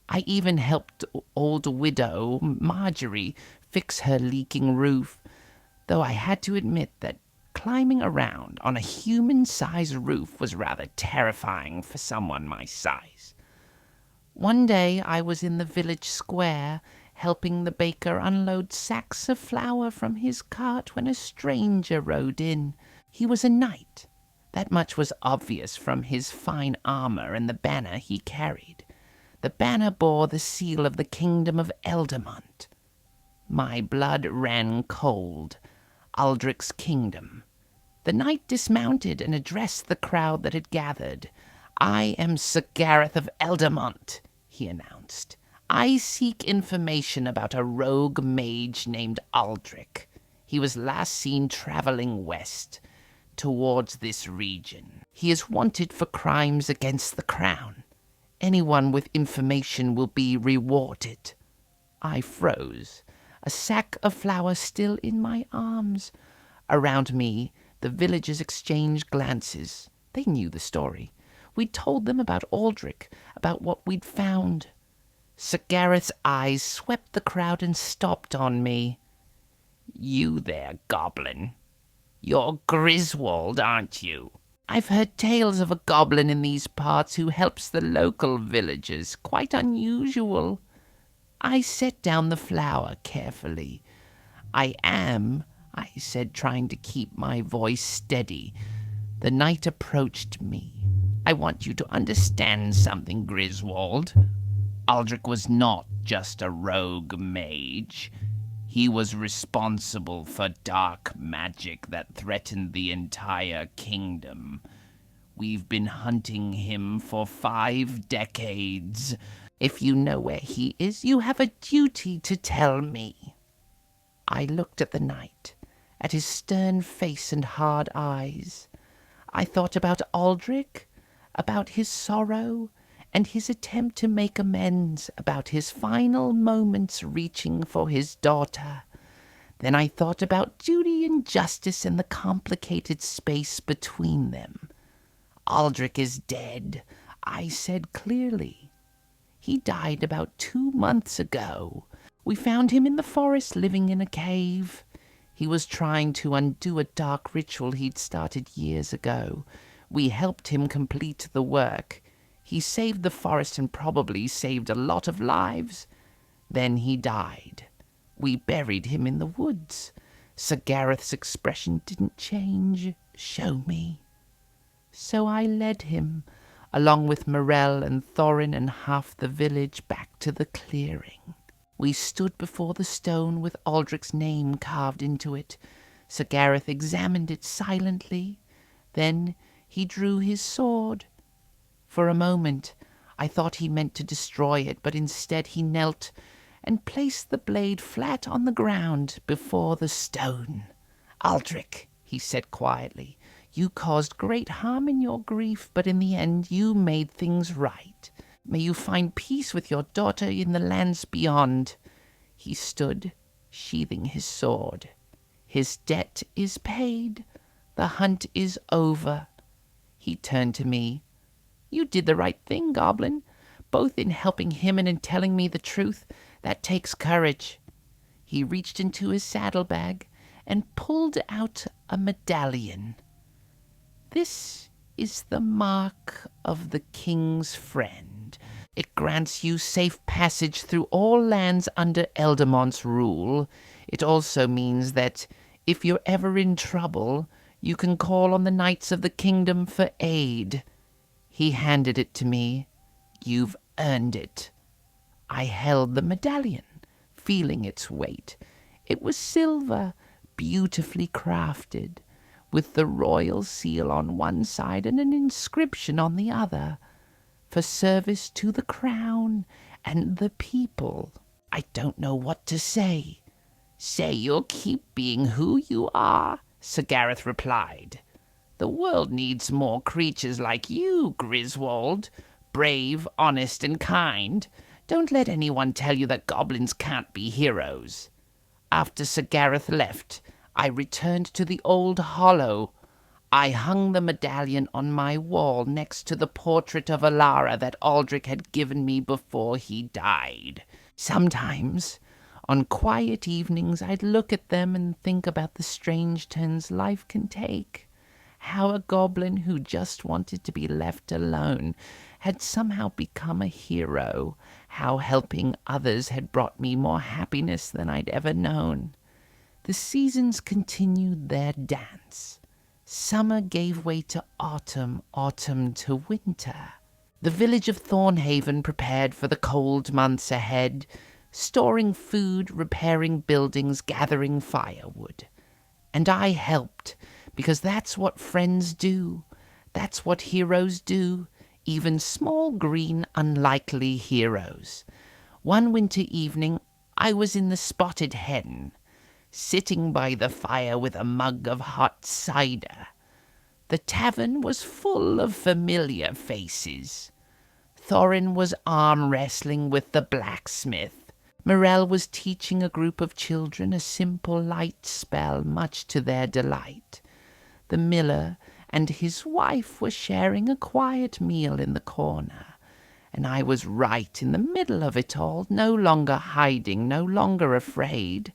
I even helped old widow Marjorie fix her leaking roof, though I had to admit that climbing around on a human-sized roof was rather terrifying for someone my size. One day I was in the village square, helping the baker unload sacks of flour from his cart when a stranger rode in. He was a knight. That much was obvious from his fine armor and the banner he carried. The banner bore the seal of the kingdom of Eldamont. My blood ran cold. Aldrich's kingdom. The knight dismounted and addressed the crowd that had gathered. "I am Sir Gareth of Eldamont," he announced. "I seek information about a rogue mage named Aldrich. He was last seen traveling west, towards this region. He is wanted for crimes against the crown. Anyone with information will be rewarded." I froze, a sack of flour still in my arms. Around me, the villagers exchanged glances. They knew the story. We'd told them about Aldrich, about what we'd found. Sir Gareth's eyes swept the crowd and stopped on me. "You there, Goblin. You're Griswold, aren't you? I've heard tales of a goblin in these parts who helps the local villagers. Quite unusual." I set down the flour carefully. "I am," I said, trying to keep my voice steady. The knight approached me. "I want you to understand something, Griswold. Aldrich was not just a rogue mage. He was responsible for dark magic that threatened the entire kingdom. We've been hunting him for 5 decades. If you know where he is, you have a duty to tell me." I looked at the knight, at his stern face and hard eyes. I thought about Aldrich, about his sorrow, and his attempt to make amends, about his final moments reaching for his daughter. Then I thought about duty and justice and the complicated space between them. "Aldrich is dead," I said clearly. "He died about 2 months ago. We found him in the forest living in a cave. He was trying to undo a dark ritual he'd started years ago. We helped him complete the work. He saved the forest and probably saved a lot of lives. Then he died. We buried him in the woods." Sir Gareth's expression didn't change. "Show me." So I led him, along with Morel and Thorin and half the village, back to the clearing. We stood before the stone with Aldrich's name carved into it. Sir Gareth examined it silently. Then he drew his sword. For a moment I thought he meant to destroy it, but instead he knelt and placed the blade flat on the ground before the stone. "Aldrich," he said quietly, "you caused great harm in your grief, but in the end you made things right. May you find peace with your daughter in the lands beyond." He stood, sheathing his sword. "His debt is paid. The hunt is over." He turned to me. "You did the right thing, Goblin, both in helping him and in telling me the truth. That takes courage." He reached into his saddlebag and pulled out a medallion. "This is the mark of the king's friend. It grants you safe passage through all lands under Eldermont's rule. It also means that if you're ever in trouble, you can call on the knights of the kingdom for aid." He handed it to me. "You've earned it." I held the medallion, feeling its weight. It was silver, beautifully crafted, with the royal seal on one side and an inscription on the other, "For service to the crown and the people." I don't know what to say. "Say you'll keep being who you are," Sir Gareth replied. "The world needs more creatures like you, Griswold. Brave, honest, and kind. Don't let anyone tell you that goblins can't be heroes." After Sir Gareth left, I returned to the old hollow. I hung the medallion on my wall next to the portrait of Alara that Aldrich had given me before he died. Sometimes, on quiet evenings, I'd look at them and think about the strange turns life can take. How a goblin who just wanted to be left alone had somehow become a hero. How helping others had brought me more happiness than I'd ever known. The seasons continued their dance. Summer gave way to autumn, autumn to winter. The village of Thornhaven prepared for the cold months ahead, storing food, repairing buildings, gathering firewood. And I helped, because that's what friends do. That's what heroes do, even small, green, unlikely heroes. One winter evening, I was in the Spotted Hen, sitting by the fire with a mug of hot cider. The tavern was full of familiar faces. Thorin was arm-wrestling with the blacksmith. Morel was teaching a group of children a simple light spell, much to their delight. The miller and his wife were sharing a quiet meal in the corner, and I was right in the middle of it all, no longer hiding, no longer afraid.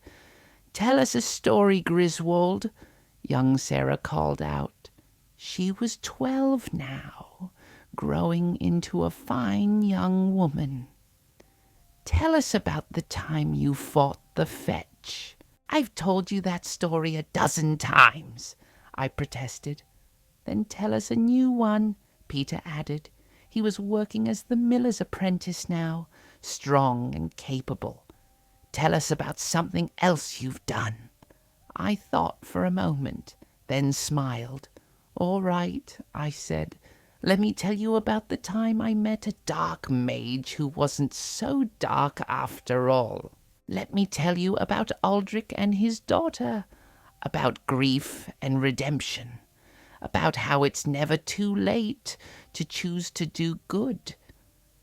"Tell us a story, Griswold," young Sarah called out. She was 12 now, growing into a fine young woman. "Tell us about the time you fought the fetch." "I've told you that story 12 times," I protested. "Then tell us a new one," Peter added. He was working as the miller's apprentice now, strong and capable. Tell us about something else you've done." I thought for a moment, then smiled. "All right," I said. "Let me tell you about the time I met a dark mage who wasn't so dark after all. Let me tell you about Aldrich and his daughter, about grief and redemption, about how it's never too late to choose to do good."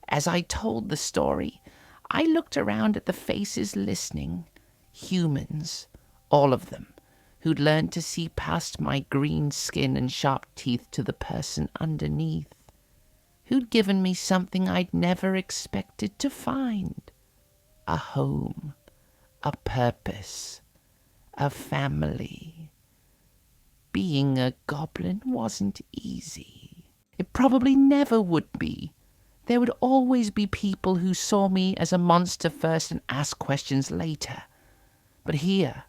As I told the story, I looked around at the faces listening, humans, all of them, who'd learned to see past my green skin and sharp teeth to the person underneath, who'd given me something I'd never expected to find: a home, a purpose, a family. Being a goblin wasn't easy. It probably never would be. There would always be people who saw me as a monster first and asked questions later. But here,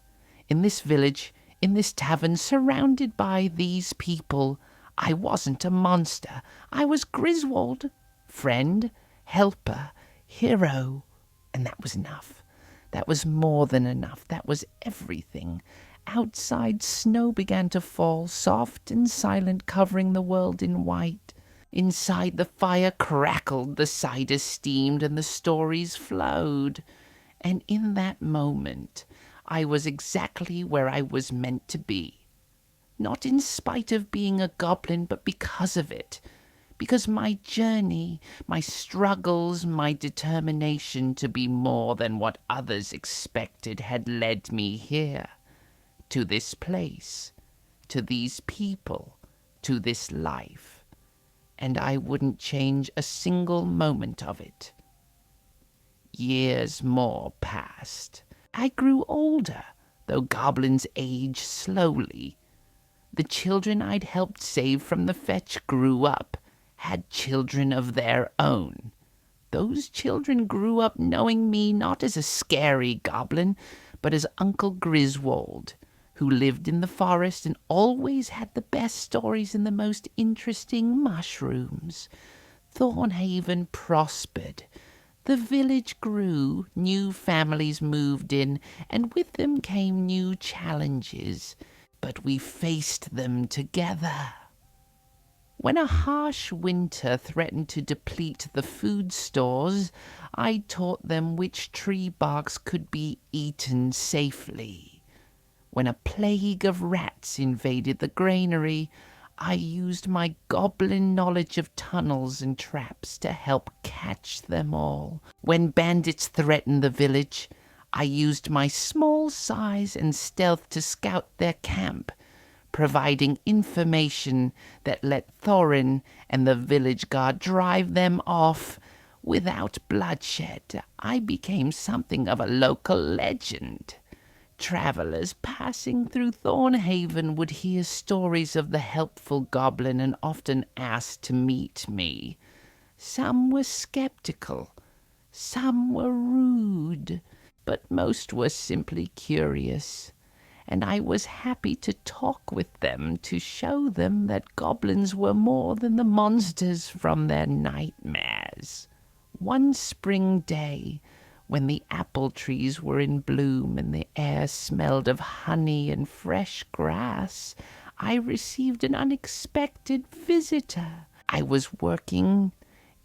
in this village, in this tavern, surrounded by these people, I wasn't a monster. I was Griswold, friend, helper, hero, and that was enough. That was more than enough. That was everything. Outside, snow began to fall, soft and silent, covering the world in white. Inside, the fire crackled, the cider steamed, and the stories flowed. And in that moment, I was exactly where I was meant to be. Not in spite of being a goblin, but because of it. Because my journey, my struggles, my determination to be more than what others expected had led me here. To this place, to these people, to this life. And I wouldn't change a single moment of it. Years more passed. I grew older, though goblins age slowly. The children I'd helped save from the fetch grew up, had children of their own. Those children grew up knowing me not as a scary goblin, but as Uncle Griswold, who lived in the forest and always had the best stories and the most interesting mushrooms. Thornhaven prospered. The village grew, new families moved in, and with them came new challenges, but we faced them together. When a harsh winter threatened to deplete the food stores, I taught them which tree barks could be eaten safely. When a plague of rats invaded the granary, I used my goblin knowledge of tunnels and traps to help catch them all. When bandits threatened the village, I used my small size and stealth to scout their camp, providing information that let Thorin and the village guard drive them off without bloodshed. I became something of a local legend. Travelers passing through Thornhaven would hear stories of the helpful goblin and often asked to meet me. Some were skeptical, some were rude, but most were simply curious, and I was happy to talk with them to show them that goblins were more than the monsters from their nightmares. One spring day, when the apple trees were in bloom and the air smelled of honey and fresh grass, I received an unexpected visitor. I was working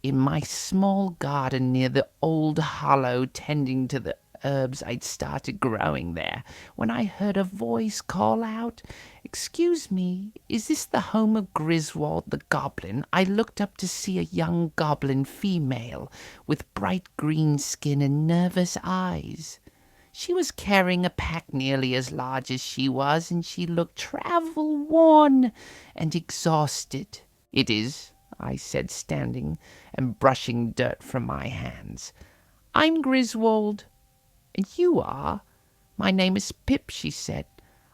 in my small garden near the old hollow, tending to the herbs I'd started growing there, when I heard a voice call out, "Excuse me, is this the home of Griswold the goblin?" I looked up to see a young goblin female with bright green skin and nervous eyes. She was carrying a pack nearly as large as she was, and she looked travel-worn and exhausted. "It is," I said, standing and brushing dirt from my hands. "I'm Griswold." "And you are?" "My name is Pip," she said.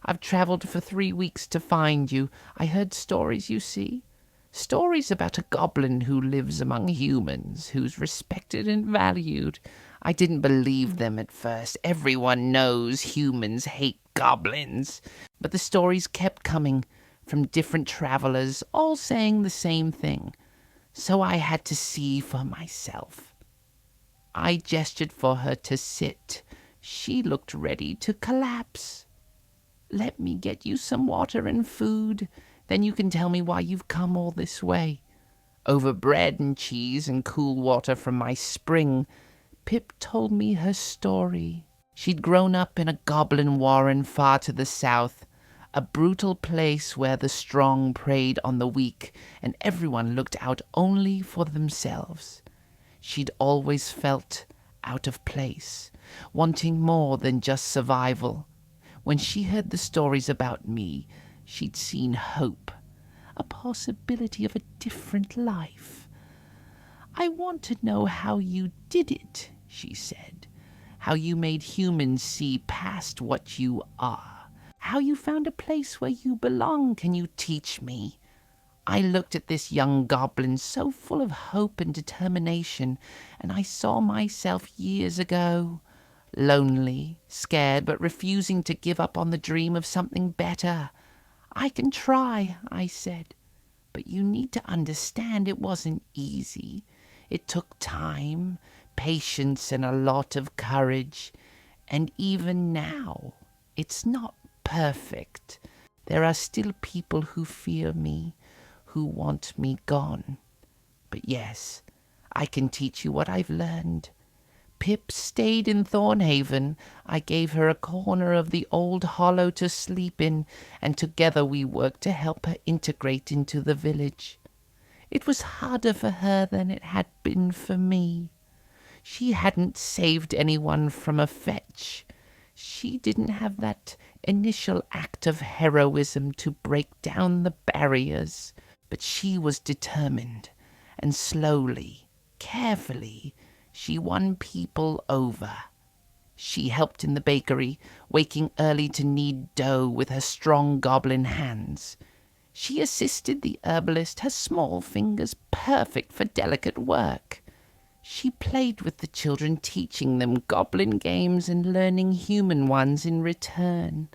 "I've traveled for 3 weeks to find you. I heard stories, you see. Stories about a goblin who lives among humans, who's respected and valued. I didn't believe them at first. Everyone knows humans hate goblins. But the stories kept coming from different travelers, all saying the same thing. So I had to see for myself." I gestured for her to sit. She looked ready to collapse. "Let me get you some water and food. Then you can tell me why you've come all this way." Over bread and cheese and cool water from my spring, Pip told me her story. She'd grown up in a goblin warren far to the south, a brutal place where the strong preyed on the weak and everyone looked out only for themselves. She'd always felt out of place, wanting more than just survival. When she heard the stories about me, she'd seen hope, a possibility of a different life. "I want to know how you did it," she said. "How you made humans see past what you are. How you found a place where you belong. Can you teach me?" I looked at this young goblin so full of hope and determination, and I saw myself years ago, lonely, scared, but refusing to give up on the dream of something better. "I can try," I said, "but you need to understand it wasn't easy. It took time, patience, and a lot of courage. And even now, it's not perfect. There are still people who fear me, who want me gone. But yes, I can teach you what I've learned." Pip stayed in Thornhaven. I gave her a corner of the old hollow to sleep in, and together we worked to help her integrate into the village. It was harder for her than it had been for me. She hadn't saved anyone from a fetch. She didn't have that initial act of heroism to break down the barriers, but she was determined, and slowly, carefully, she won people over. She helped in the bakery, waking early to knead dough with her strong goblin hands. She assisted the herbalist, her small fingers perfect for delicate work. She played with the children, teaching them goblin games and learning human ones in return.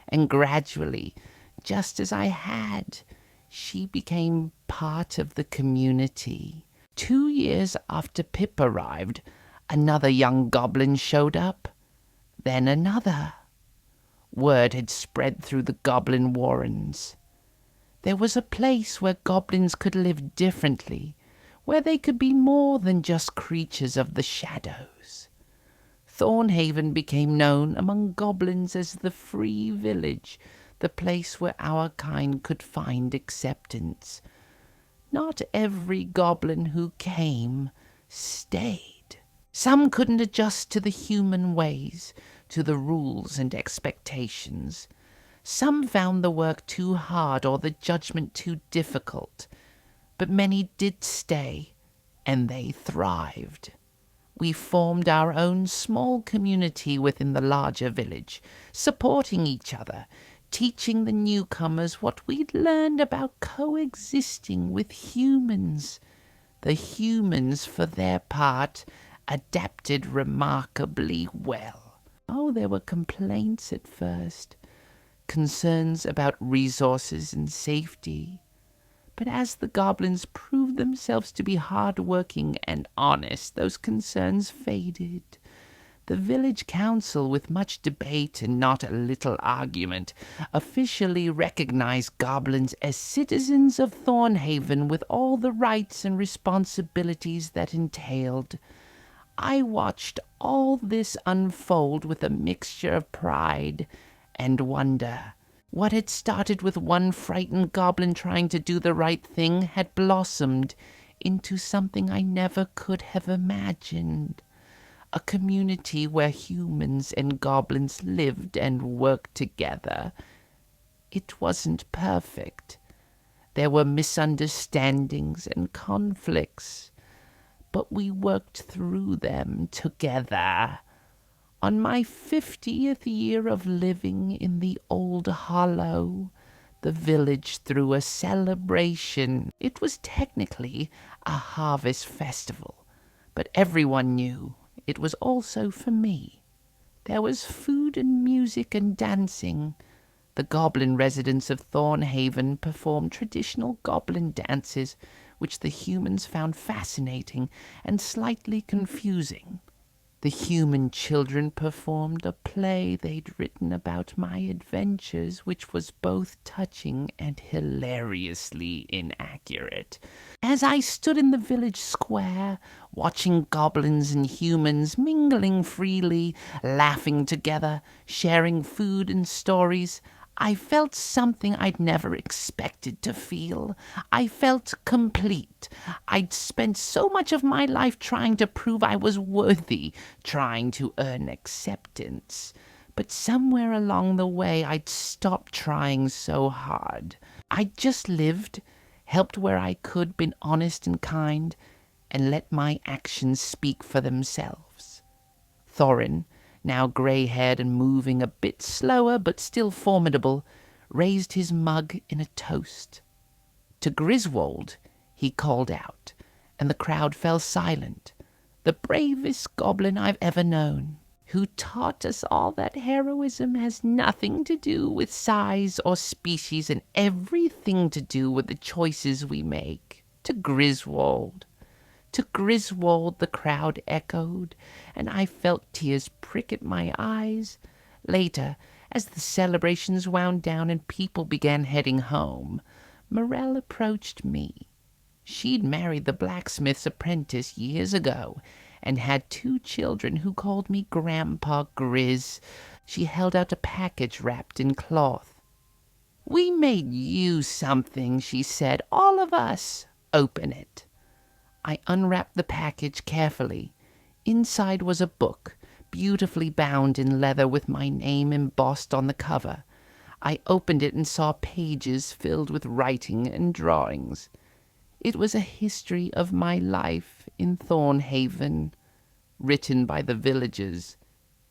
And gradually, just as I had, she became part of the community. 2 years after Pip arrived, another young goblin showed up. Then another. Word had spread through the goblin warrens. There was a place where goblins could live differently, where they could be more than just creatures of the shadows. Thornhaven became known among goblins as the free village, the place where our kind could find acceptance. Not every goblin who came stayed. Some couldn't adjust to the human ways, to the rules and expectations. Some found the work too hard or the judgment too difficult. But many did stay, and they thrived. We formed our own small community within the larger village, supporting each other, teaching the newcomers what we'd learned about coexisting with humans. The humans, for their part, adapted remarkably well. Oh, there were complaints at first, concerns about resources and safety. But as the goblins proved themselves to be hard-working and honest, those concerns faded. The village council, with much debate and not a little argument, officially recognized goblins as citizens of Thornhaven with all the rights and responsibilities that entailed. I watched all this unfold with a mixture of pride and wonder. What had started with one frightened goblin trying to do the right thing had blossomed into something I never could have imagined. A community where humans and goblins lived and worked together. It wasn't perfect. There were misunderstandings and conflicts, but we worked through them together. On my 50th year of living in the old hollow, the village threw a celebration. It was technically a harvest festival, but everyone knew it was also for me. There was food and music and dancing. The goblin residents of Thornhaven performed traditional goblin dances, which the humans found fascinating and slightly confusing. The human children performed a play they'd written about my adventures, which was both touching and hilariously inaccurate. As I stood in the village square, watching goblins and humans mingling freely, laughing together, sharing food and stories, I felt something I'd never expected to feel. I felt complete. I'd spent so much of my life trying to prove I was worthy, trying to earn acceptance. But somewhere along the way, I'd stopped trying so hard. I'd just lived, helped where I could, been honest and kind, and let my actions speak for themselves. Thorin, now grey-haired and moving a bit slower but still formidable, raised his mug in a toast. To Griswold he called out, and the crowd fell silent. The bravest goblin I've ever known, who taught us all that heroism has nothing to do with size or species and everything to do with the choices we make. To Griswold. To Griswold, the crowd echoed, and I felt tears prick at my eyes. Later, as the celebrations wound down and people began heading home, Morel approached me. She'd married the blacksmith's apprentice years ago and had 2 children who called me Grandpa Grizz. She held out a package wrapped in cloth. "We made you something," she said. "All of us. Open it." I unwrapped the package carefully. Inside was a book, beautifully bound in leather with my name embossed on the cover. I opened it and saw pages filled with writing and drawings. It was a history of my life in Thornhaven, written by the villagers,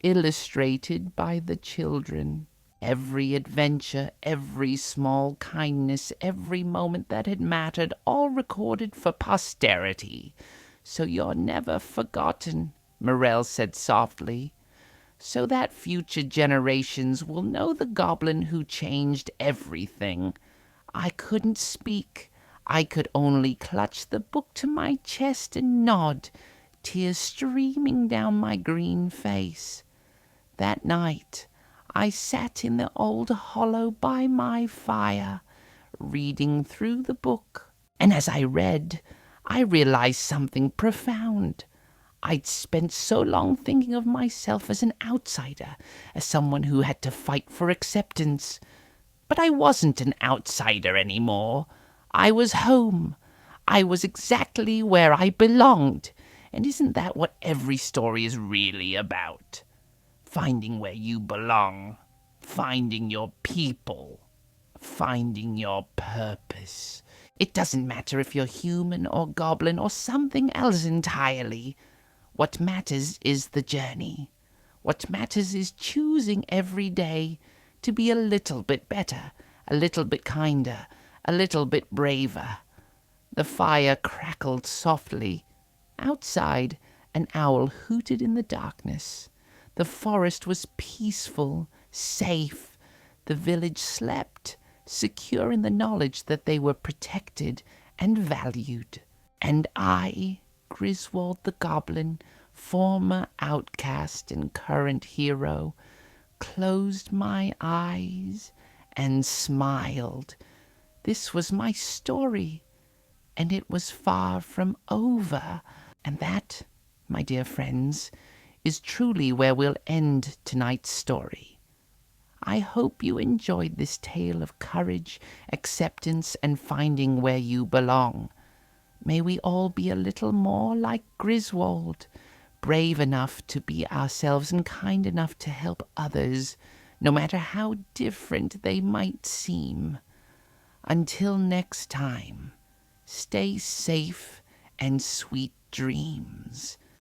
illustrated by the children. Every adventure, every small kindness, every moment that had mattered, all recorded for posterity. "So you're never forgotten," Morel said softly, "so that future generations will know the goblin who changed everything." I couldn't speak. I could only clutch the book to my chest and nod, tears streaming down my green face. That night I sat in the old hollow by my fire, reading through the book. And as I read, I realized something profound. I'd spent so long thinking of myself as an outsider, as someone who had to fight for acceptance. But I wasn't an outsider anymore. I was home. I was exactly where I belonged. And isn't that what every story is really about? Finding where you belong, finding your people, finding your purpose. It doesn't matter if you're human or goblin or something else entirely. What matters is the journey. What matters is choosing every day to be a little bit better, a little bit kinder, a little bit braver. The fire crackled softly. Outside, an owl hooted in the darkness. The forest was peaceful, safe. The village slept, secure in the knowledge that they were protected and valued. And I, Griswold the Goblin, former outcast and current hero, closed my eyes and smiled. This was my story, and it was far from over. And that, my dear friends, is truly where we'll end tonight's story. I hope you enjoyed this tale of courage, acceptance, and finding where you belong. May we all be a little more like Griswold, brave enough to be ourselves and kind enough to help others, no matter how different they might seem. Until next time, stay safe and sweet dreams.